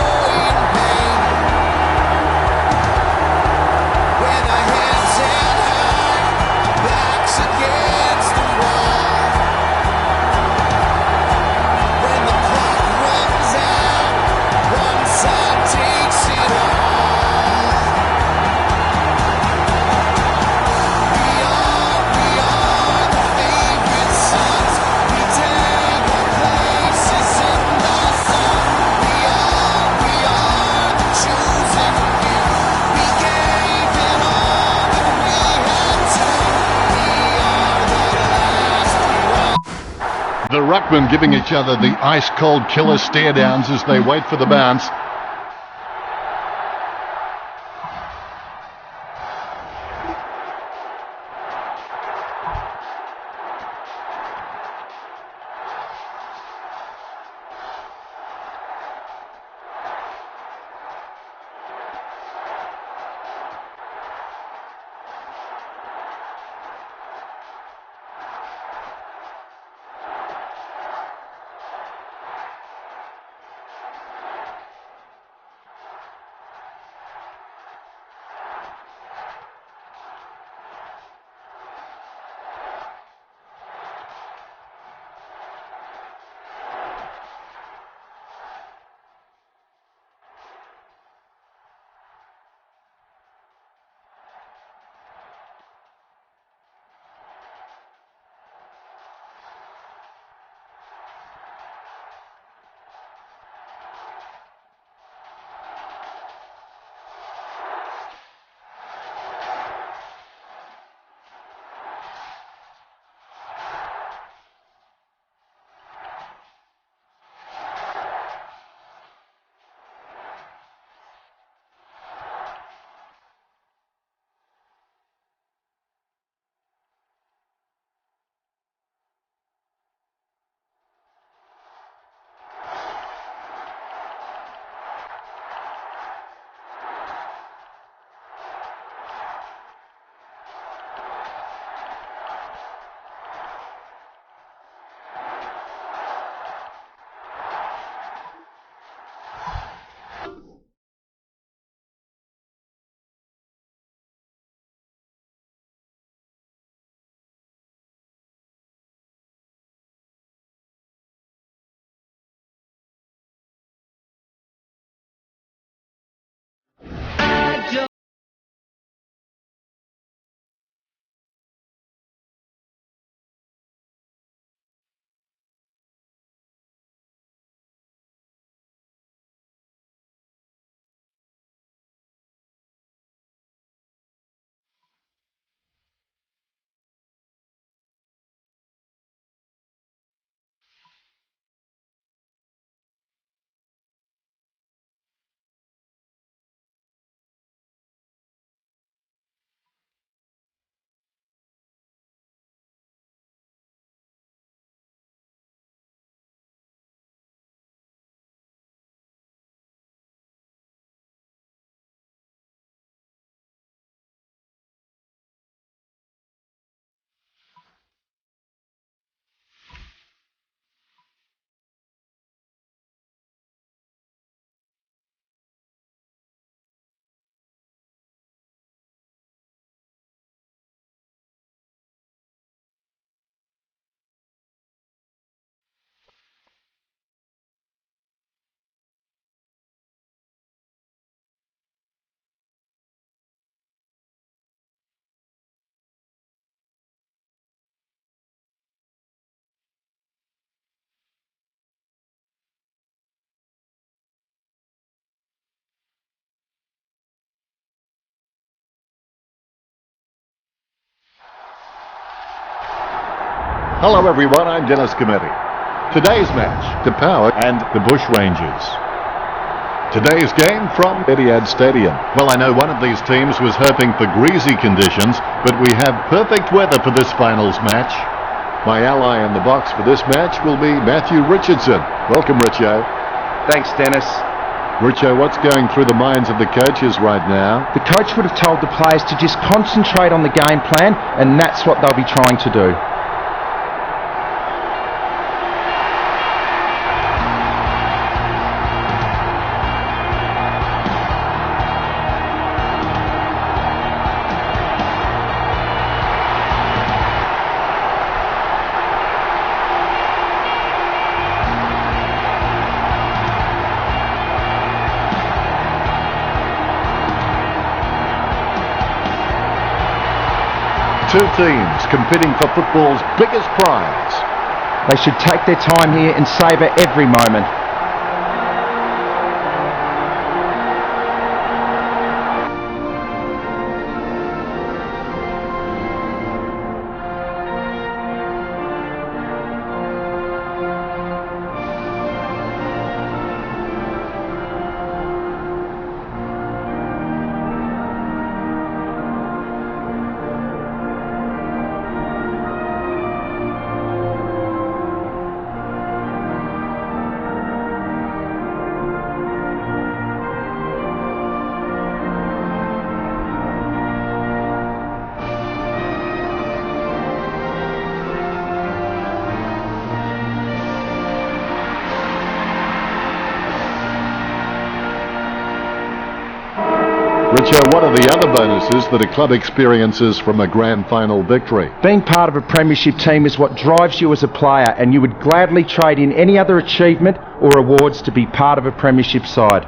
The ruckmen giving each other the ice-cold killer stare-downs as they wait for the bounce. Hello everyone, I'm Dennis Cometti. Today's match, the Power and the Bushrangers. Today's game from Etihad Stadium. Well, I know one of these teams was hoping for greasy conditions, but we have perfect weather for this finals match. My ally in the box for this match will be Matthew Richardson. Welcome, Richo. Thanks, Dennis. Richo, what's going through the minds of the coaches right now? The coach would have told the players to just concentrate on the game plan, and that's what they'll be trying to do. Two teams competing for football's biggest prize. They should take their time here and savour every moment. Teacher, what are the other bonuses that a club experiences from a grand final victory? Being part of a premiership team is what drives you as a player, and you would gladly trade in any other achievement or awards to be part of a premiership side.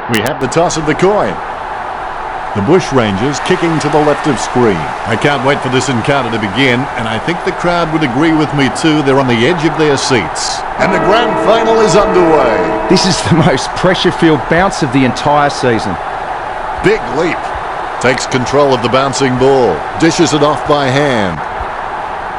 We have the toss of the coin. The Bushrangers kicking to the left of screen. I can't wait for this encounter to begin, and I think the crowd would agree with me too. They're on the edge of their seats. And the grand final is underway. This is the most pressure-filled bounce of the entire season. Big leap. Takes control of the bouncing ball. Dishes it off by hand.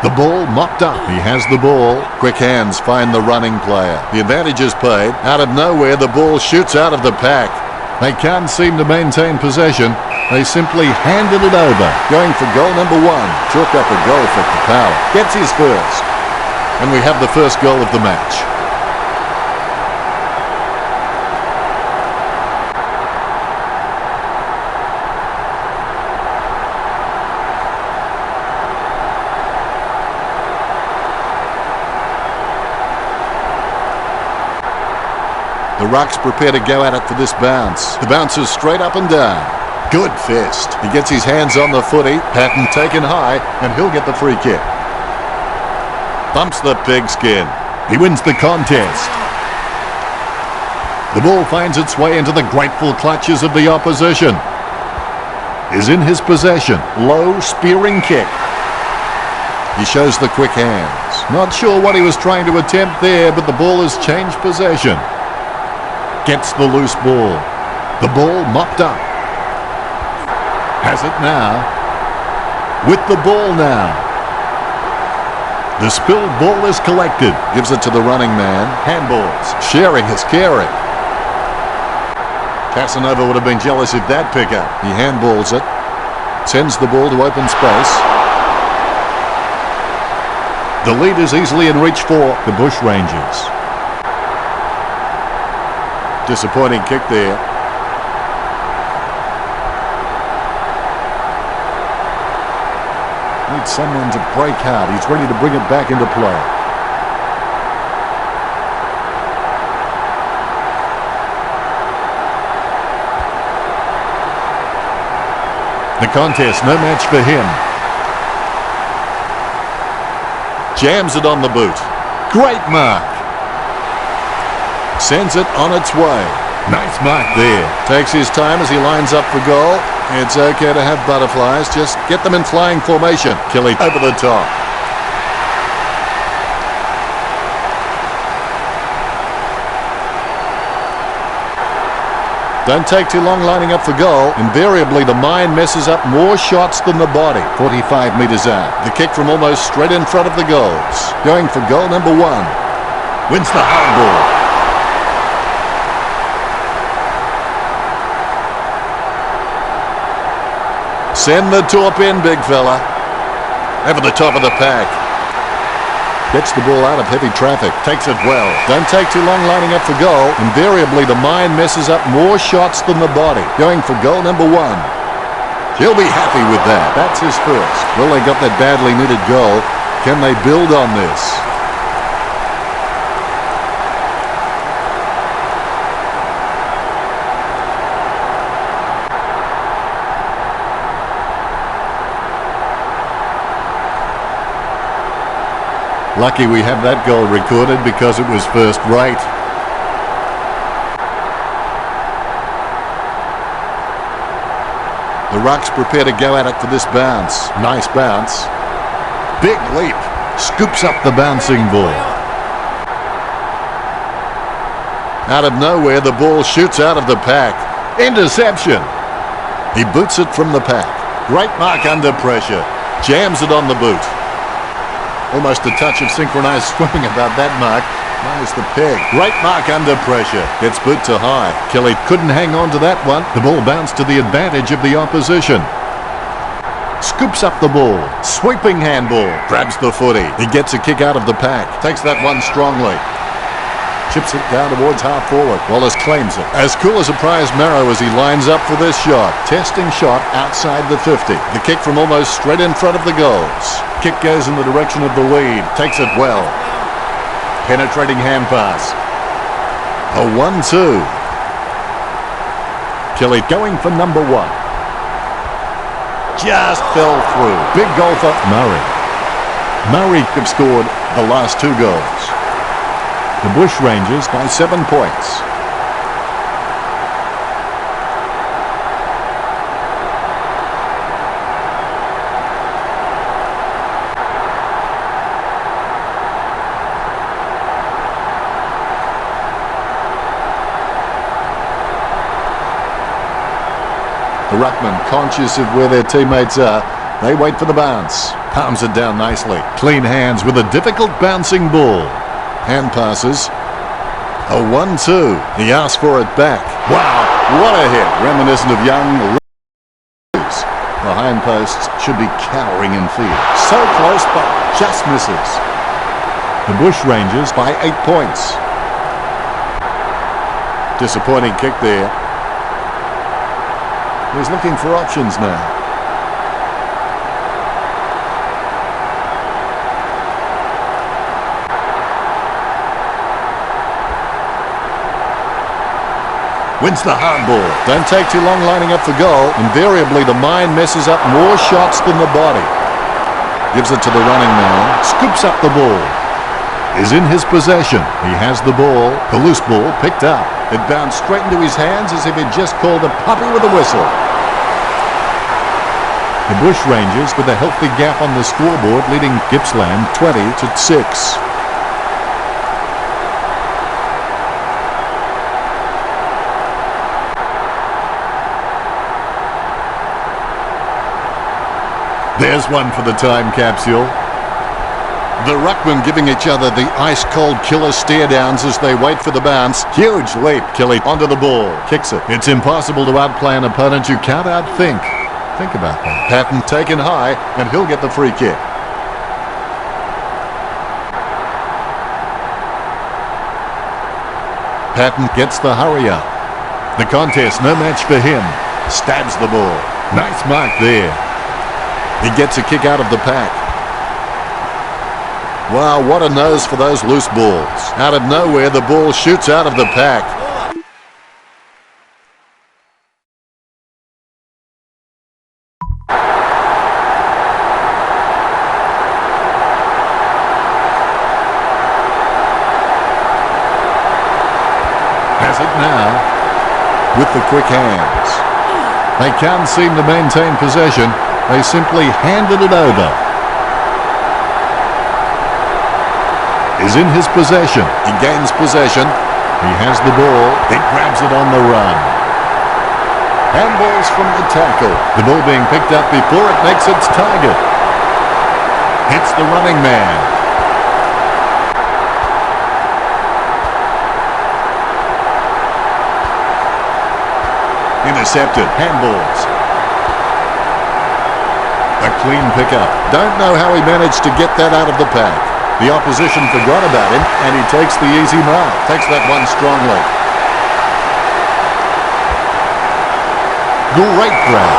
The ball mopped up. He has the ball. Quick hands find the running player. The advantage is played. Out of nowhere, the ball shoots out of the pack. They can't seem to maintain possession. They simply handed it over. Going for goal number 1. Chalk up a goal for Capel. Gets his first. And we have the first goal of the match. The Rucks prepare to go at it for this bounce. The bounce is straight up and down. Good fist. He gets his hands on the footy. Patton taken high, and he'll get the free kick. Bumps the pigskin. He wins the contest. The ball finds its way into the grateful clutches of the opposition. Is in his possession. Low, spearing kick. He shows the quick hands. Not sure what he was trying to attempt there, but the ball has changed possession. Gets the loose ball. The ball mopped up. Has it now. With the ball now. The spilled ball is collected. Gives it to the running man. Handballs. Sharing is caring. Casanova would have been jealous of that pickup. He handballs it. Sends the ball to open space. The lead is easily in reach for the Bushrangers. Disappointing kick there. Needs someone to break out. He's ready to bring it back into play. The contest, no match for him. Jams it on the boot. Great mark. Sends it on its way. Nice mark there. Takes his time as he lines up for goal. It's okay to have butterflies. Just get them in flying formation. Kelly over the top. Don't take too long lining up for goal. Invariably, the mind messes up more shots than the body. 45 metres out. The kick from almost straight in front of the goals. Going for goal number 1. Wins the hard ball. Send the top in, big fella. Over the top of the pack. Gets the ball out of heavy traffic. Takes it well. Don't take too long lining up for goal. Invariably, the mind messes up more shots than the body. Going for goal number 1. He'll be happy with that. That's his first. Well, they got that badly needed goal. Can they build on this? Lucky we have that goal recorded because it was first rate. The Rucks prepare to go at it for this bounce. Nice bounce. Big leap. Scoops up the bouncing ball. Out of nowhere, the ball shoots out of the pack. Interception. He boots it from the pack. Great mark under pressure. Jams it on the boot. Almost a touch of synchronized swimming about that mark. Minus the peg. Great mark under pressure. Gets boot to high. Kelly couldn't hang on to that one. The ball bounced to the advantage of the opposition. Scoops up the ball. Sweeping handball. Grabs the footy. He gets a kick out of the pack. Takes that one strongly. Chips it down towards half forward. Wallace claims it. As cool as a prize marrow as he lines up for this shot. Testing shot outside the 50. The kick from almost straight in front of the goals. Kick goes in the direction of the lead. Takes it well. Penetrating hand pass. A 1-2. Kelly going for number 1. Just fell through. Big goal for Murray. Murray have scored the last 2 goals. The Bush Rangers by 7 points. The ruckman, conscious of where their teammates are, they wait for the bounce. Palms it down nicely. Clean hands with a difficult bouncing ball. Hand passes. A 1-2. He asked for it back. Wow, what a hit. Reminiscent of young Lewis. The hindposts should be cowering in fear. So close, but just misses. The Bush Rangers by 8 points. Disappointing kick there. He's looking for options now. Wins the handball. Don't take too long lining up for goal. Invariably, the mind messes up more shots than the body. Gives it to the running man. Scoops up the ball. Is in his possession. He has the ball. The loose ball picked up. It bounced straight into his hands as if he'd just called a puppy with a whistle. The Bush Rangers with a healthy gap on the scoreboard, leading Gippsland 20-6. There's one for the time capsule. The ruckman giving each other the ice-cold killer stare-downs as they wait for the bounce. Huge leap. Kelly onto the ball. Kicks it. It's impossible to outplay an opponent you can't outthink. Think about that. Patton taken high, and he'll get the free kick. Patton gets the hurry up. The contest, no match for him. Stabs the ball. Nice mark there. He gets a kick out of the pack. Wow, what a nose for those loose balls. Out of nowhere, the ball shoots out of the pack. Has it now with the quick hands. They can't seem to maintain possession. They simply handed it over. Is in his possession. He gains possession. He has the ball. He grabs it on the run. Handballs from the tackle. The ball being picked up before it makes its target. Hits the running man. Intercepted. Handballs. A clean pickup. Don't know how he managed to get that out of the pack. The opposition forgot about him, and he takes the easy mark. Takes that one strongly. Great grab.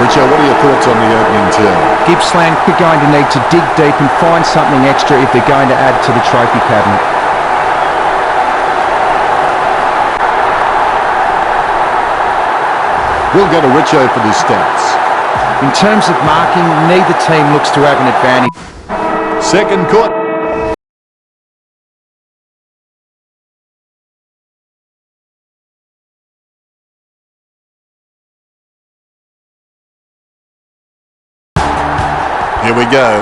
Richo, what are your thoughts on the opening turn? Gippsland are going to need to dig deep and find something extra if they're going to add to the trophy cabinet. We'll go to Richo for the stats. In terms of marking, neither team looks to have an advantage. Second quarter. Here we go.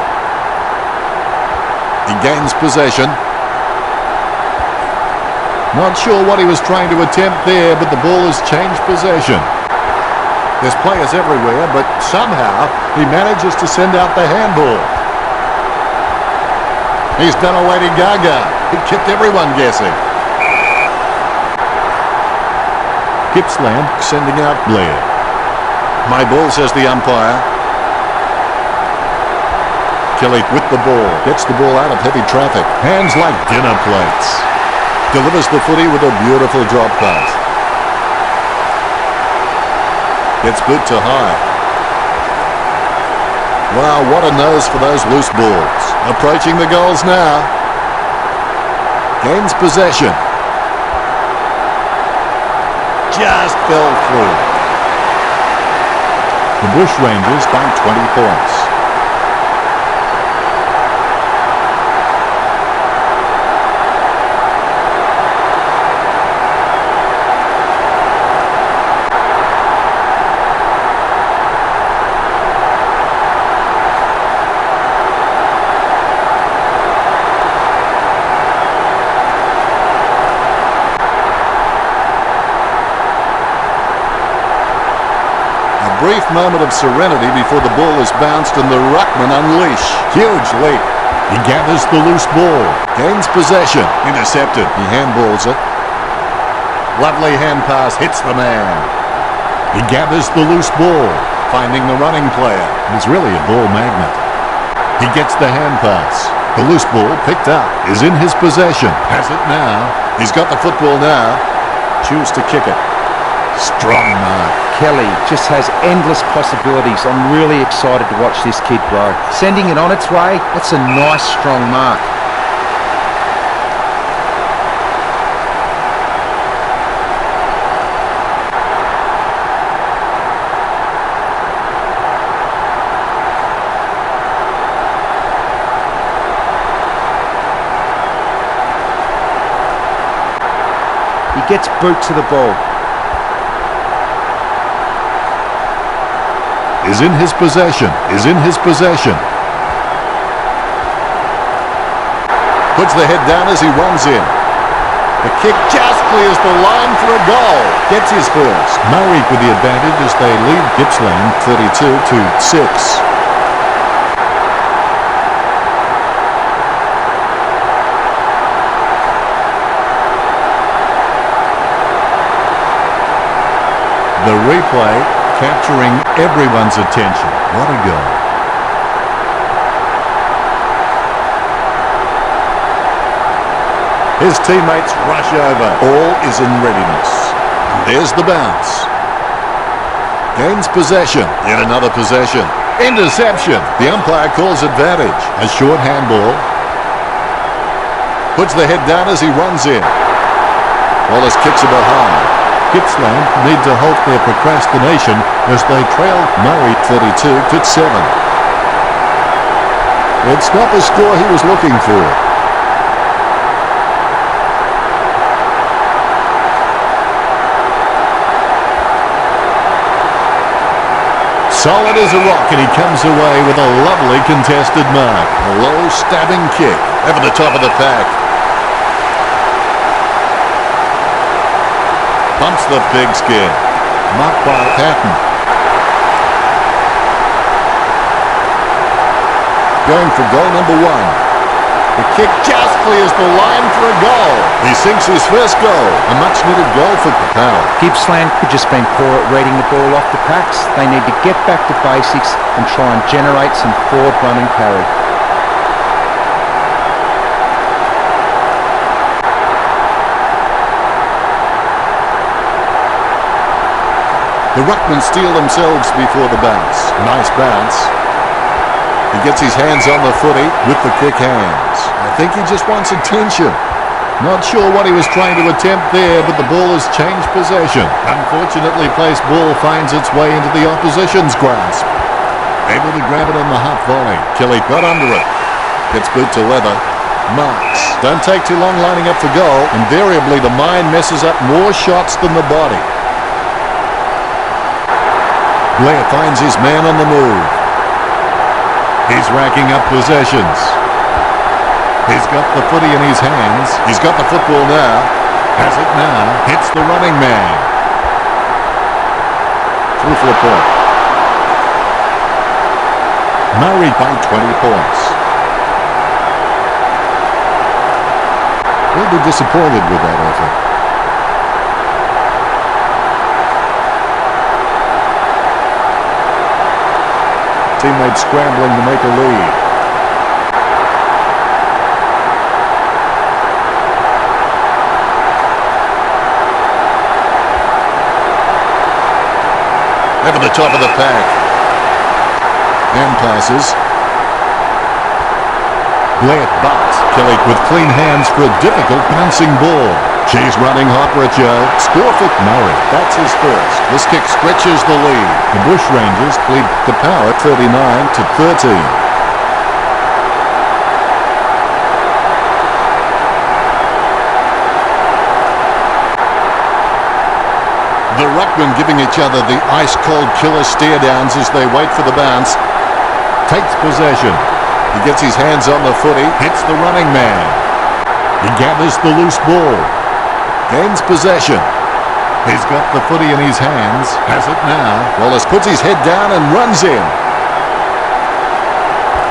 He gains possession. Not sure what he was trying to attempt there, but the ball has changed possession. There's players everywhere, but somehow he manages to send out the handball. He's done a Lady Gaga. He kept everyone guessing. Gippsland sending out Blair. My ball, says the umpire. Kelly with the ball. Gets the ball out of heavy traffic. Hands like dinner plates. Delivers the footy with a beautiful drop pass. Gets boot to high. Wow, what a nose for those loose balls. Approaching the goals now. Gains possession. Just fell through. The Bush Rangers by 20 points. Brief moment of serenity before the ball is bounced and the ruckman unleash. Huge leap. He gathers the loose ball. Gains possession. Intercepted. He handballs it. Lovely hand pass. Hits the man. He gathers the loose ball. Finding the running player. He's really a ball magnet. He gets the hand pass. The loose ball picked up. Is in his possession. Has it now. He's got the football now. Choose to kick it. Strong mark. Kelly just has endless possibilities. I'm really excited to watch this kid grow. Sending it on its way, that's a nice strong mark. He gets boot to the ball. Is in his possession. Is in his possession. Puts the head down as he runs in. The kick just clears the line for a goal. Gets his first. Murray with the advantage as they lead Gippsland 32-6. The replay capturing everyone's attention. What a goal. His teammates rush over. All is in readiness. There's the bounce. Gains possession. Yet another possession. Interception. The umpire calls advantage. A short handball. Puts the head down as he runs in. Wallace kicks it behind. Gippsland need to halt their procrastination as they trail Murray 32-7. It's not the score he was looking for. Solid as a rock, and he comes away with a lovely contested mark. A low stabbing kick over the top of the pack. Pumps the pigskin. Marked by Patton. Going for goal number 1. The kick just clears the line for a goal. He sinks his first goal. A much-needed goal for Papal. Gippsland could just been poor at reading the ball off the packs. They need to get back to basics and try and generate some forward run and carry. The ruckmen steal themselves before the bounce. Nice bounce. He gets his hands on the footy with the quick hands. I think he just wants attention. Not sure what he was trying to attempt there, but the ball has changed possession. Unfortunately, placed ball finds its way into the opposition's grasp. Able to grab it on the half volley. Kelly got under it. Gets boot to leather. Marks. Don't take too long lining up for goal. Invariably, the mind messes up more shots than the body. Blair finds his man on the move. He's racking up possessions. He's got the footy in his hands. He's got the football now. Has it now. Hits the running man. Through for a point. Murray by 20 points. They'll be disappointed with that effort. Teammates scrambling to make a lead. Over the top of the pack. Hand passes. Blair but Kelly with clean hands for a difficult bouncing ball. She's running hot, Richo. Score for Murray. That's his first. This kick stretches the lead. The Bushrangers lead the Power 39-13. The ruckmen giving each other the ice-cold killer stare-downs as they wait for the bounce. Takes possession. He gets his hands on the footy, hits the running man. He gathers the loose ball. Gains possession. He's got the footy in his hands. Has it now. Wallace puts his head down and runs in.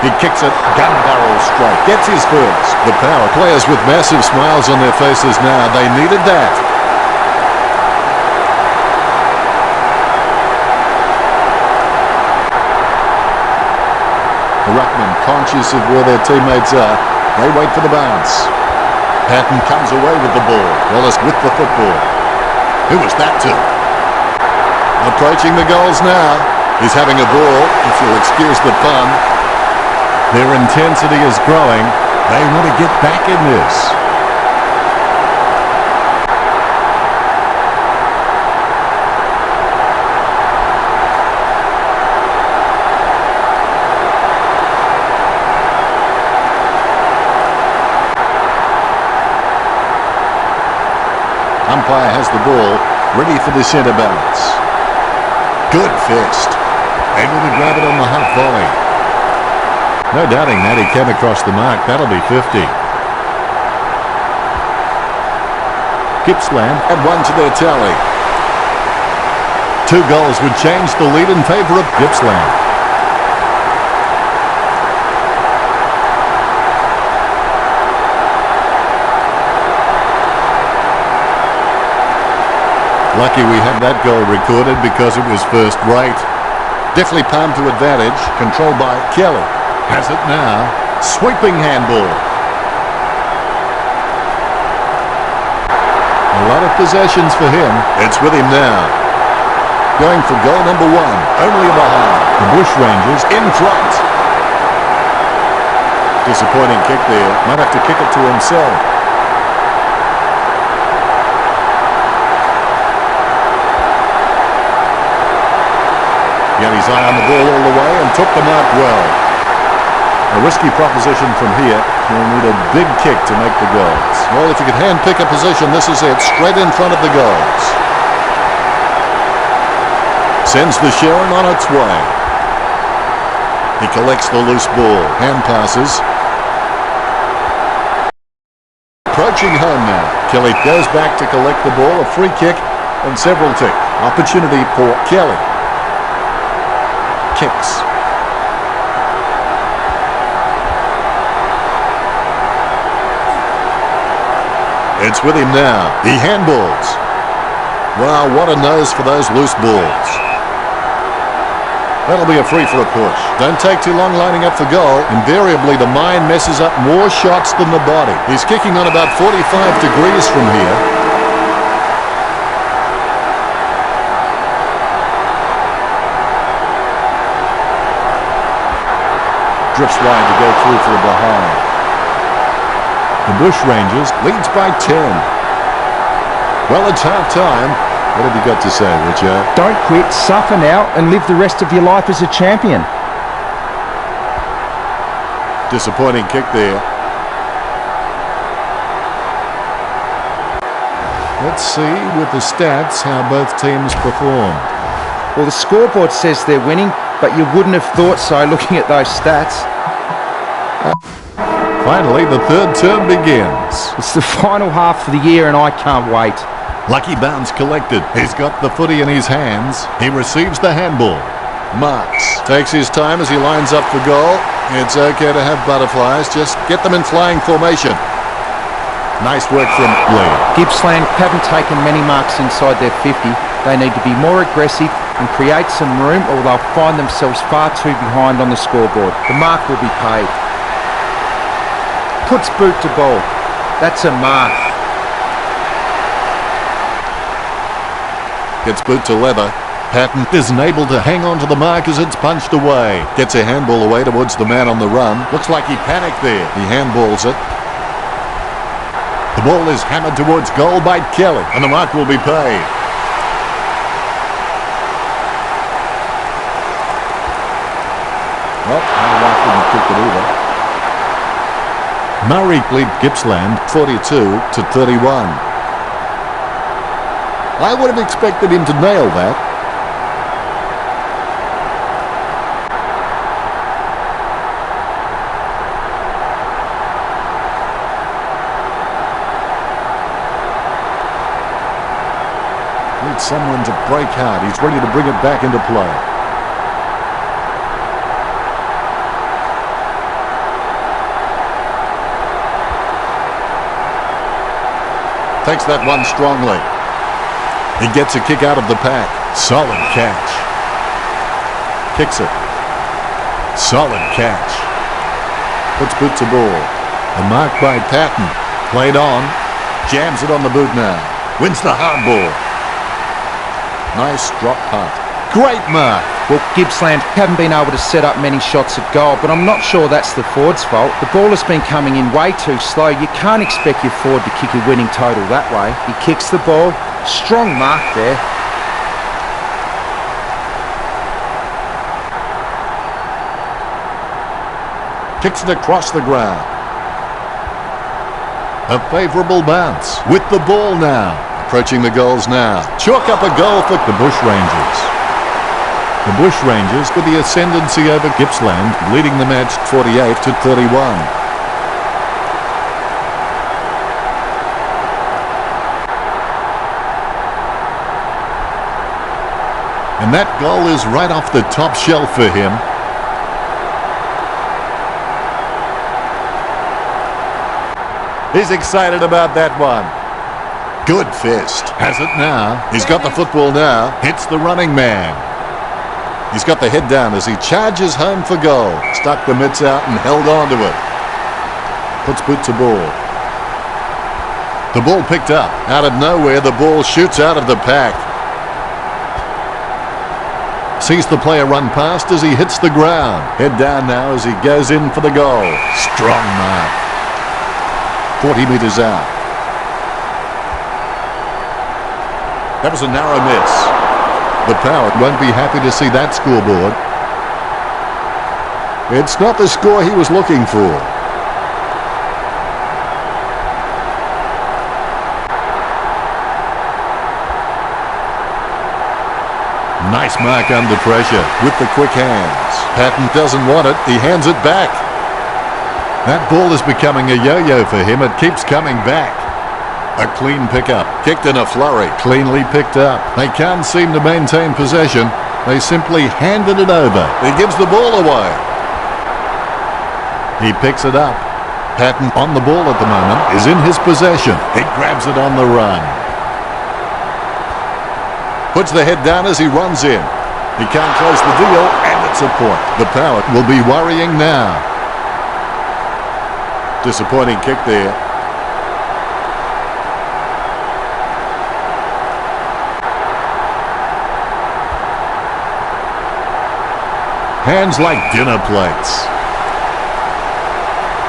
He kicks it gun barrel straight. Gets his first. The Power players with massive smiles on their faces now. They needed that. The ruckmen, conscious of where their teammates are, they wait for the bounce. Patton comes away with the ball. Wallace with the football. Who was that to? Approaching the goals now. He's having a ball, if you'll excuse the pun. Their intensity is growing. They want to get back in this. Umpire has the ball, ready for the centre bounce. Good fist. Able to grab it on the half volley. No doubting that he came across the mark. That'll be 50. Gippsland add one to their tally. 2 goals would change the lead in favour of Gippsland. Lucky we had that goal recorded because it was first rate. Definitely palmed to advantage. Controlled by Kelly. Has it now. Sweeping handball. A lot of possessions for him. It's with him now. Going for goal number 1. Only a behind. The Bushrangers in front. Disappointing kick there. Might have to kick it to himself. He had his eye on the ball all the way and took the mark well. A risky proposition from here. He'll need a big kick to make the goals. Well, if you could hand-pick a position, this is it. Straight in front of the goals. Sends the Sharon on its way. He collects the loose ball. Hand passes. Approaching home now. Kelly goes back to collect the ball. A free kick and several tick. Opportunity for Kelly. Kicks. It's with him now. He handballs. Wow, what a nose for those loose balls. That'll be a free for a push. Don't take too long lining up for goal. Invariably, the mind messes up more shots than the body. He's kicking on about 45 degrees from here. Drifts wide to go through for a behind. The Bushrangers leads by 10. Well, it's half time. What have you got to say, Richard? Don't quit, suffer now, and live the rest of your life as a champion. Disappointing kick there. Let's see with the stats how both teams performed. Well, the scoreboard says they're winning, but you wouldn't have thought so looking at those stats. Finally, the third term begins. It's the final half of the year and I can't wait. Lucky bounce collected. He's got the footy in his hands. He receives the handball. Marks. Takes his time as he lines up for goal. It's okay to have butterflies. Just get them in flying formation. Nice work from Lee. Gippsland haven't taken many marks inside their 50. They need to be more aggressive and create some room or they'll find themselves far too behind on the scoreboard. The mark will be paid. Puts boot to ball. That's a mark. Gets boot to leather. Patton isn't able to hang on to the mark as it's punched away. Gets a handball away towards the man on the run. Looks like he panicked there. He handballs it. The ball is hammered towards goal by Kelly, and the mark will be paid. Well, no mark didn't kick it either. Murray lead Gippsland 42-31. I would have expected him to nail that. Needs someone to break hard. He's ready to bring it back into play. Takes that one strongly. He gets a kick out of the pack. Solid catch. Kicks it. Solid catch. Puts boot to ball. A mark by Patton. Played on. Jams it on the boot now. Wins the hard ball. Nice drop punt. Great mark. Well, Gippsland haven't been able to set up many shots at goal, but I'm not sure that's the forward's fault. The ball has been coming in way too slow. You can't expect your forward to kick a winning total that way. He kicks the ball. Strong mark there. Kicks it across the ground. A favourable bounce with the ball now. Approaching the goals now. Chalk up a goal for the Bushrangers. The Bushrangers with the ascendancy over Gippsland, leading the match 48-31. And that goal is right off the top shelf for him. He's excited about that one. Good fist. Has it now. He's got the football now. Hits the running man. He's got the head down as he charges home for goal. Stuck the mitts out and held on to it. Puts boot to ball. The ball picked up. Out of nowhere, the ball shoots out of the pack. Sees the player run past as he hits the ground. Head down now as he goes in for the goal. Strong mark. 40 metres out. That was a narrow miss. The Power won't be happy to see that scoreboard. It's not the score he was looking for. Nice mark under pressure with the quick hands. Patton doesn't want it. He hands it back. That ball is becoming a yo-yo for him. It keeps coming back. A clean pickup. Kicked in a flurry. Cleanly picked up. They can't seem to maintain possession. They simply handed it over. He gives the ball away. He picks it up. Patton on the ball at the moment is in his possession. He grabs it on the run. Puts the head down as he runs in. He can't close the deal, and it's a point. The Power will be worrying now. Disappointing kick there. Hands like dinner plates.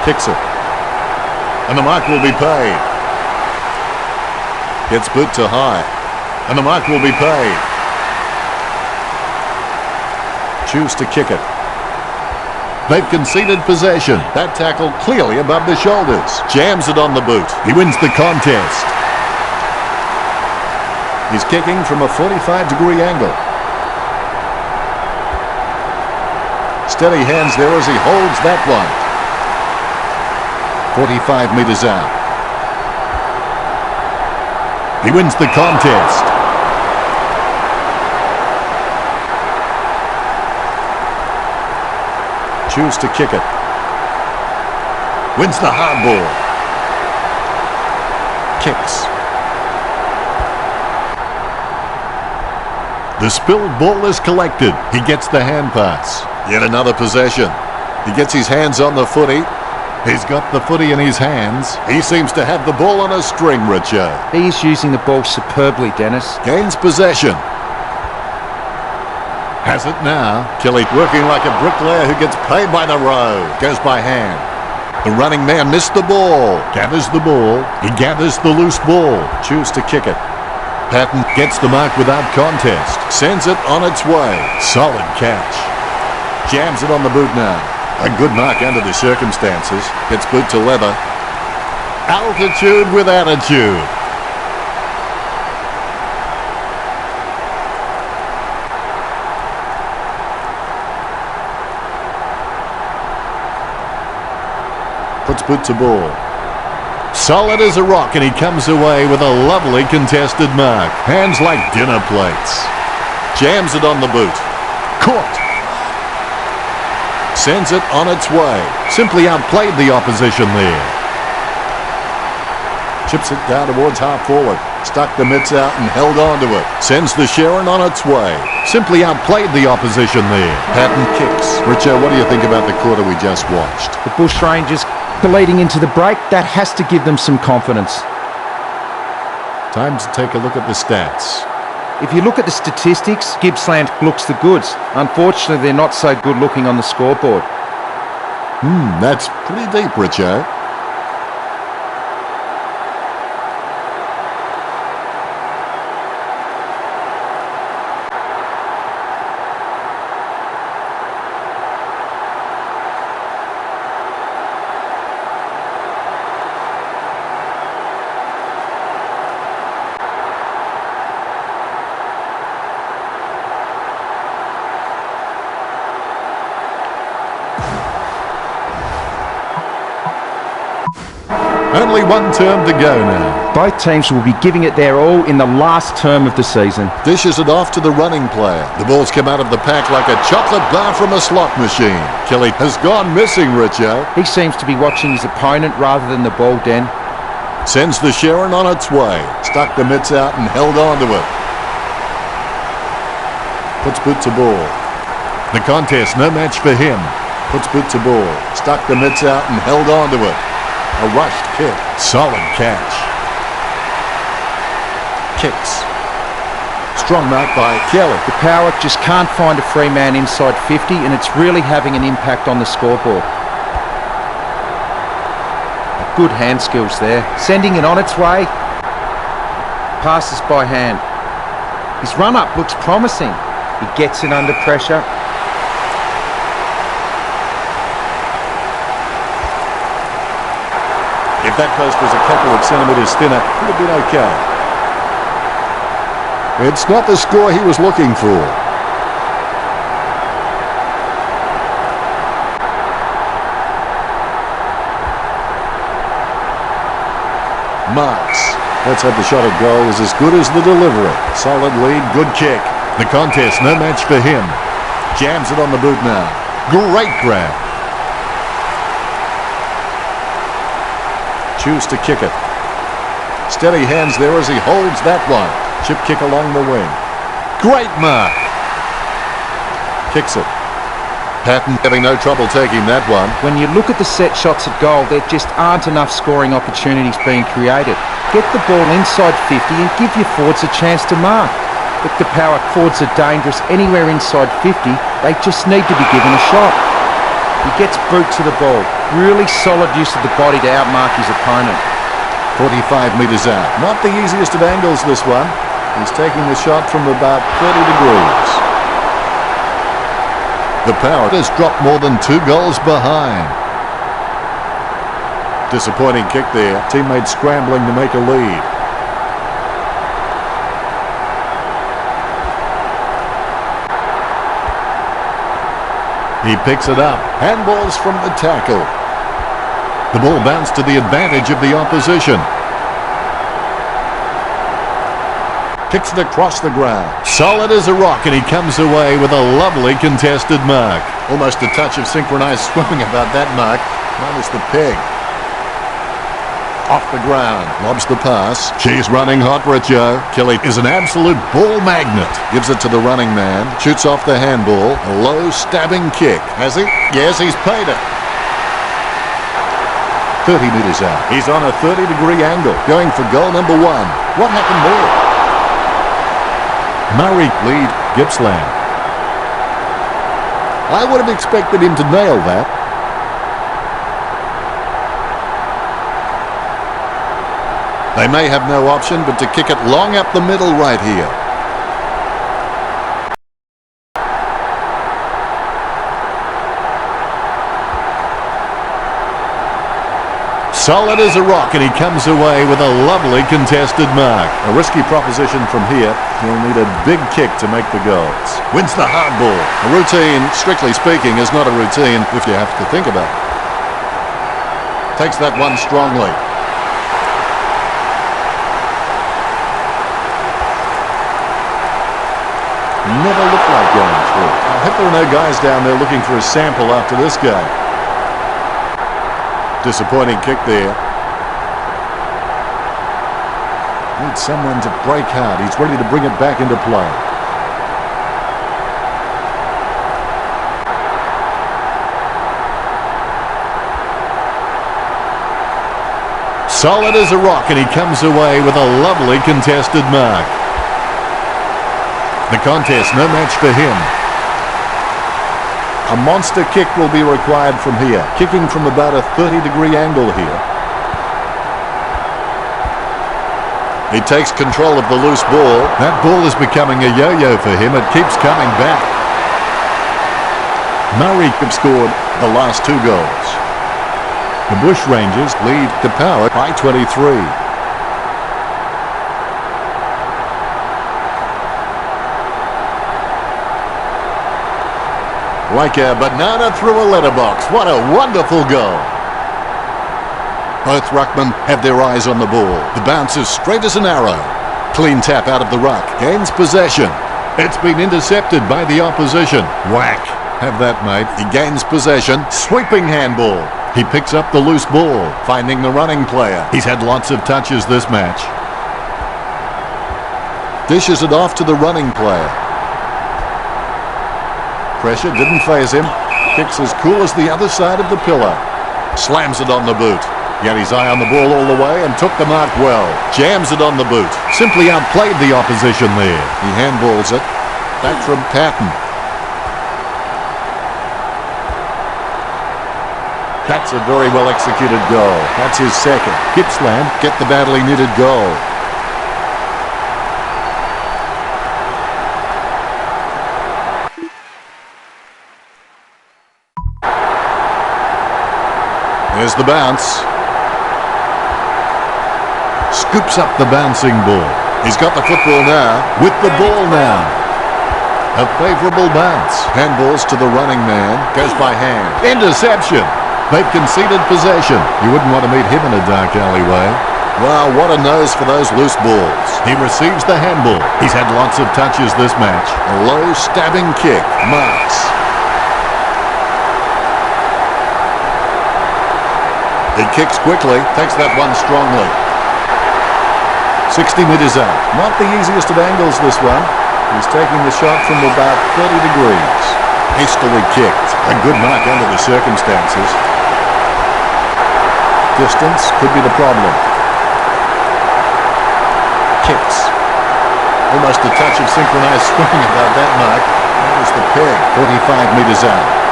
Kicks it. And the mark will be paid. Gets boot to high. And the mark will be paid. Choose to kick it. They've conceded possession. That tackle clearly above the shoulders. Jams it on the boot. He wins the contest. He's kicking from a 45-degree angle. Steady hands there as he holds that one. 45 metres out. He wins the contest. Choose to kick it. Wins the hard ball. Kicks. The spilled ball is collected. He gets the hand pass. Yet another possession. He gets his hands on the footy. He's got the footy in his hands. He seems to have the ball on a string, Richo. He's using the ball superbly, Dennis. Gains possession. Has it now. Kelly working like a bricklayer who gets paid by the row. Goes by hand. The running man missed the ball. Gathers the ball. He gathers the loose ball. Chooses to kick it. Patton gets the mark without contest. Sends it on its way. Solid catch. Jams it on the boot now. A good mark under the circumstances. Gets boot to leather. Altitude with attitude. Puts boot to ball. Solid as a rock, and he comes away with a lovely contested mark. Hands like dinner plates. Jams it on the boot. Caught. Sends it on its way. Simply outplayed the opposition there. Chips it down towards half forward. Stuck the mitts out and held on to it. Sends the Sharon on its way. Simply outplayed the opposition there. Patton kicks. Richo, what do you think about the quarter we just watched? The Bushrangers leading into the break, that has to give them some confidence. Time to take a look at the stats. If you look at the statistics, Gippsland looks the goods. Unfortunately, they're not so good looking on the scoreboard. That's pretty deep, Richo. Only one term to go now. Both teams will be giving it their all in the last term of the season. Dishes it off to the running player. The ball's come out of the pack like a chocolate bar from a slot machine. Kelly has gone missing, Richo. He seems to be watching his opponent rather than the ball, Den. Sends the Sharon on its way. Stuck the mitts out and held on to it. Puts boot to ball. The contest, no match for him. Puts boot to ball. Stuck the mitts out and held on to it. A rushed kick. Solid catch. Kicks. Strong mark by Kelly. The Power just can't find a free man inside 50, and it's really having an impact on the scoreboard. Good hand skills there. Sending it on its way. Passes by hand. His run-up looks promising. He gets it under pressure. If that post was a couple of centimetres thinner, it would have been okay. It's not the score he was looking for. Marks. Let's hope the shot at goal is as good as the delivery. Solid lead, good kick. The contest, no match for him. Jams it on the boot now. Great grab. Choose to kick it. Steady hands there as he holds that one. Chip kick along the wing. Great mark. Kicks it. Patton having no trouble taking that one. When you look at the set shots at goal, there just aren't enough scoring opportunities being created. Get the ball inside 50 and give your forwards a chance to mark. Look, the Power forwards are dangerous anywhere inside 50. They just need to be given a shot. He gets boot to the ball. Really solid use of the body to outmark his opponent. 45 metres out. Not the easiest of angles, this one. He's taking the shot from about 30 degrees. The Power has dropped more than 2 goals behind. Disappointing kick there. Teammates scrambling to make a lead. He picks it up. Handballs from the tackle. The ball bounced to the advantage of the opposition. Kicks it across the ground. Solid as a rock, and he comes away with a lovely contested mark. Almost a touch of synchronized swimming about that mark, minus the peg. Off the ground, lobs the pass. She's running hot, Richo. Kelly is an absolute ball magnet. Gives it to the running man. Shoots off the handball. A low stabbing kick. Has he? Yes, he's paid it. 30 metres out. He's on a 30-degree angle. Going for goal number 1. What happened there? Murray lead Gippsland. I would have expected him to nail that. They may have no option but to kick it long up the middle right here. Solid as a rock, and he comes away with a lovely contested mark. A risky proposition from here. He'll need a big kick to make the goals. Wins the hard ball. A routine, strictly speaking, is not a routine if you have to think about it. Takes that one strongly. Never looked like going through. I hope there are no guys down there looking for a sample after this game. Disappointing kick there. Needs someone to break hard. He's ready to bring it back into play. Solid as a rock, and he comes away with a lovely contested mark. The contest, no match for him. A monster kick will be required from here. Kicking from about a 30-degree angle here. He takes control of the loose ball. That ball is becoming a yo-yo for him. It keeps coming back. Murray have scored the last 2 goals. The Bushrangers lead to power by 23. Like a banana through a letterbox. What a wonderful goal. Both ruckmen have their eyes on the ball. The bounce is straight as an arrow. Clean tap out of the ruck. Gains possession. It's been intercepted by the opposition. Whack. Have that, mate. He gains possession. Sweeping handball. He picks up the loose ball, finding the running player. He's had lots of touches this match. Dishes it off to the running player. Pressure didn't faze him. Kicks as cool as the other side of the pillar. Slams it on the boot. He had his eye on the ball all the way and took the mark well. Jams it on the boot. Simply outplayed the opposition there. He handballs it. Back from Patton. That's a very well executed goal. That's his second. Gippsland get the badly needed goal. There's the bounce. Scoops up the bouncing ball. He's got the football now. With the ball now. A favourable bounce. Handballs to the running man. Goes by hand. Interception. They've conceded possession. You wouldn't want to meet him in a dark alleyway. Wow, what a nose for those loose balls. He receives the handball. He's had lots of touches this match. A low stabbing kick. Marks. He kicks quickly, takes that one strongly. 60 metres out. Not the easiest of angles, this one. He's taking the shot from about 30 degrees. Hastily kicked. A good mark under the circumstances. Distance could be the problem. Kicks. Almost a touch of synchronized swing about that mark. That was the peg. 45 metres out.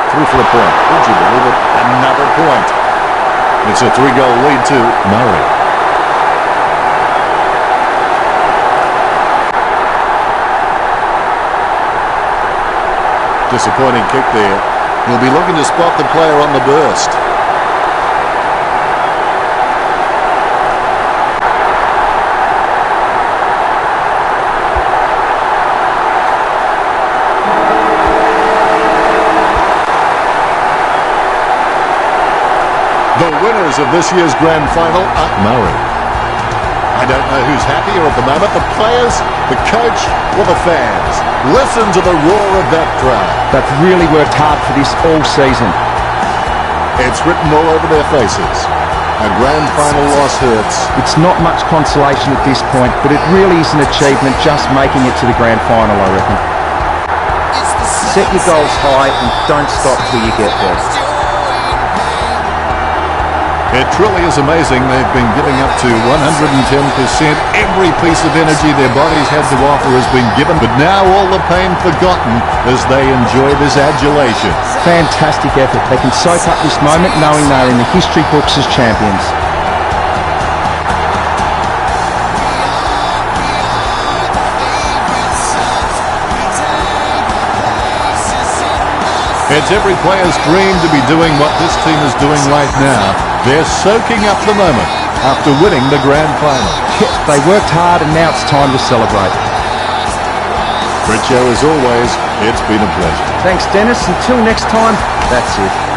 Through for the point. Would you believe it? Another point. It's a 3-goal lead to Murray. Disappointing kick there. He'll be looking to spot the player on the burst. The winners of this year's grand final are Murray. I don't know who's happier at the moment, the players, the coach, or the fans. Listen to the roar of that crowd. They've really worked hard for this all season. It's written all over their faces. A grand final loss hurts. It's not much consolation at this point, but it really is an achievement just making it to the grand final, I reckon. Set your goals high and don't stop till you get there. It truly is amazing. They've been giving up to 110%. Every piece of energy their bodies had to offer has been given, but now all the pain forgotten as they enjoy this adulation. Fantastic effort. They can soak up this moment knowing they're in the history books as champions. It's every player's dream to be doing what this team is doing right now. They're soaking up the moment after winning the grand final. They worked hard and now it's time to celebrate. Richo, as always, it's been a pleasure. Thanks, Dennis. Until next time, that's it.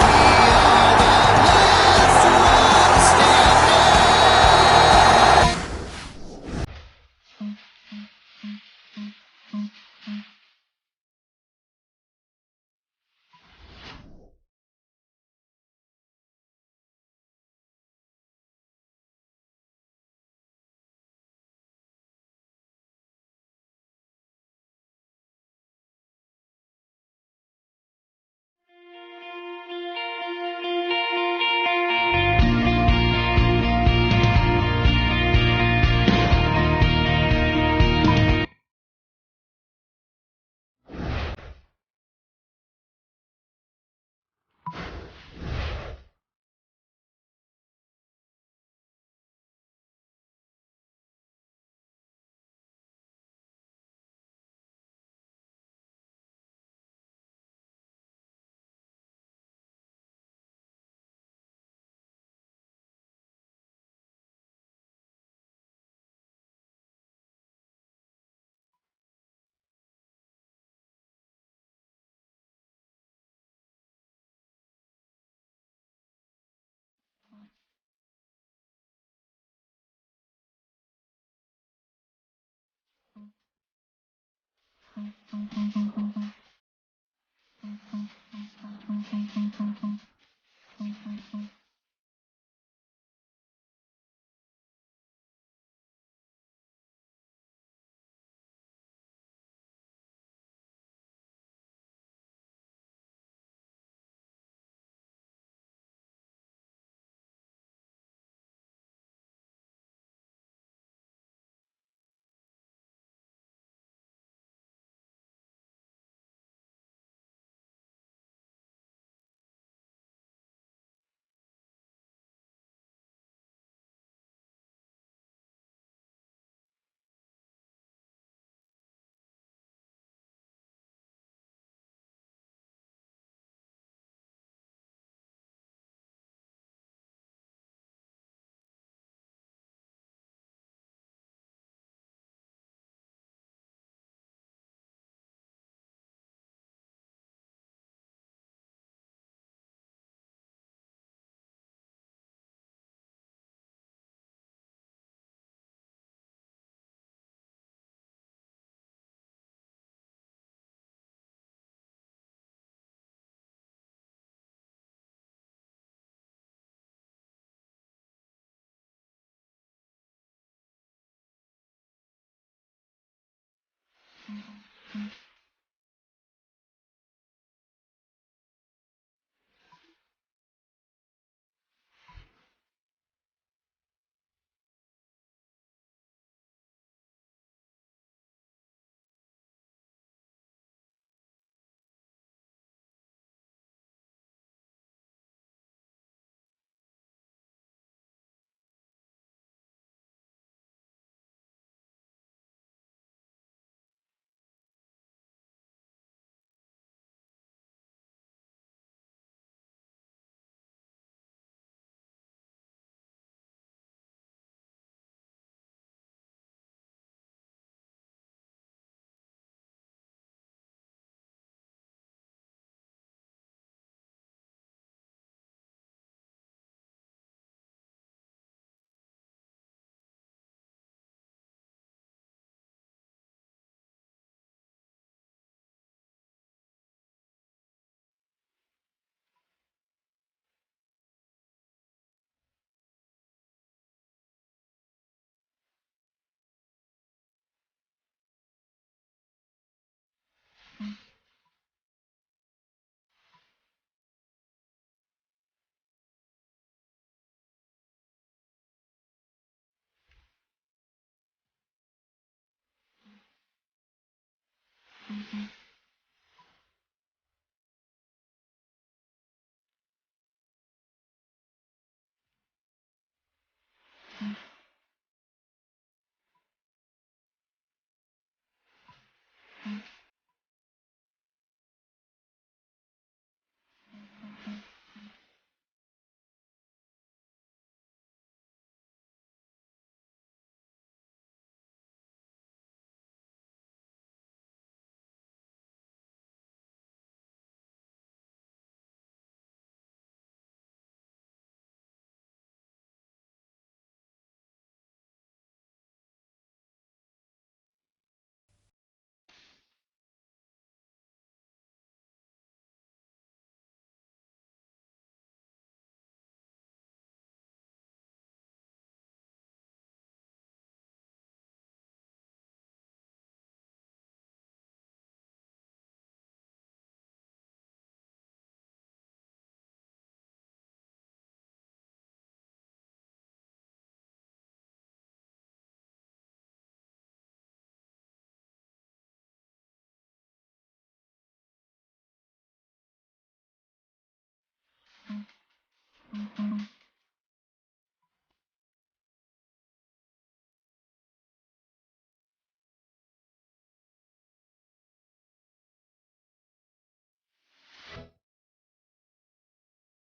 Mm-hmm.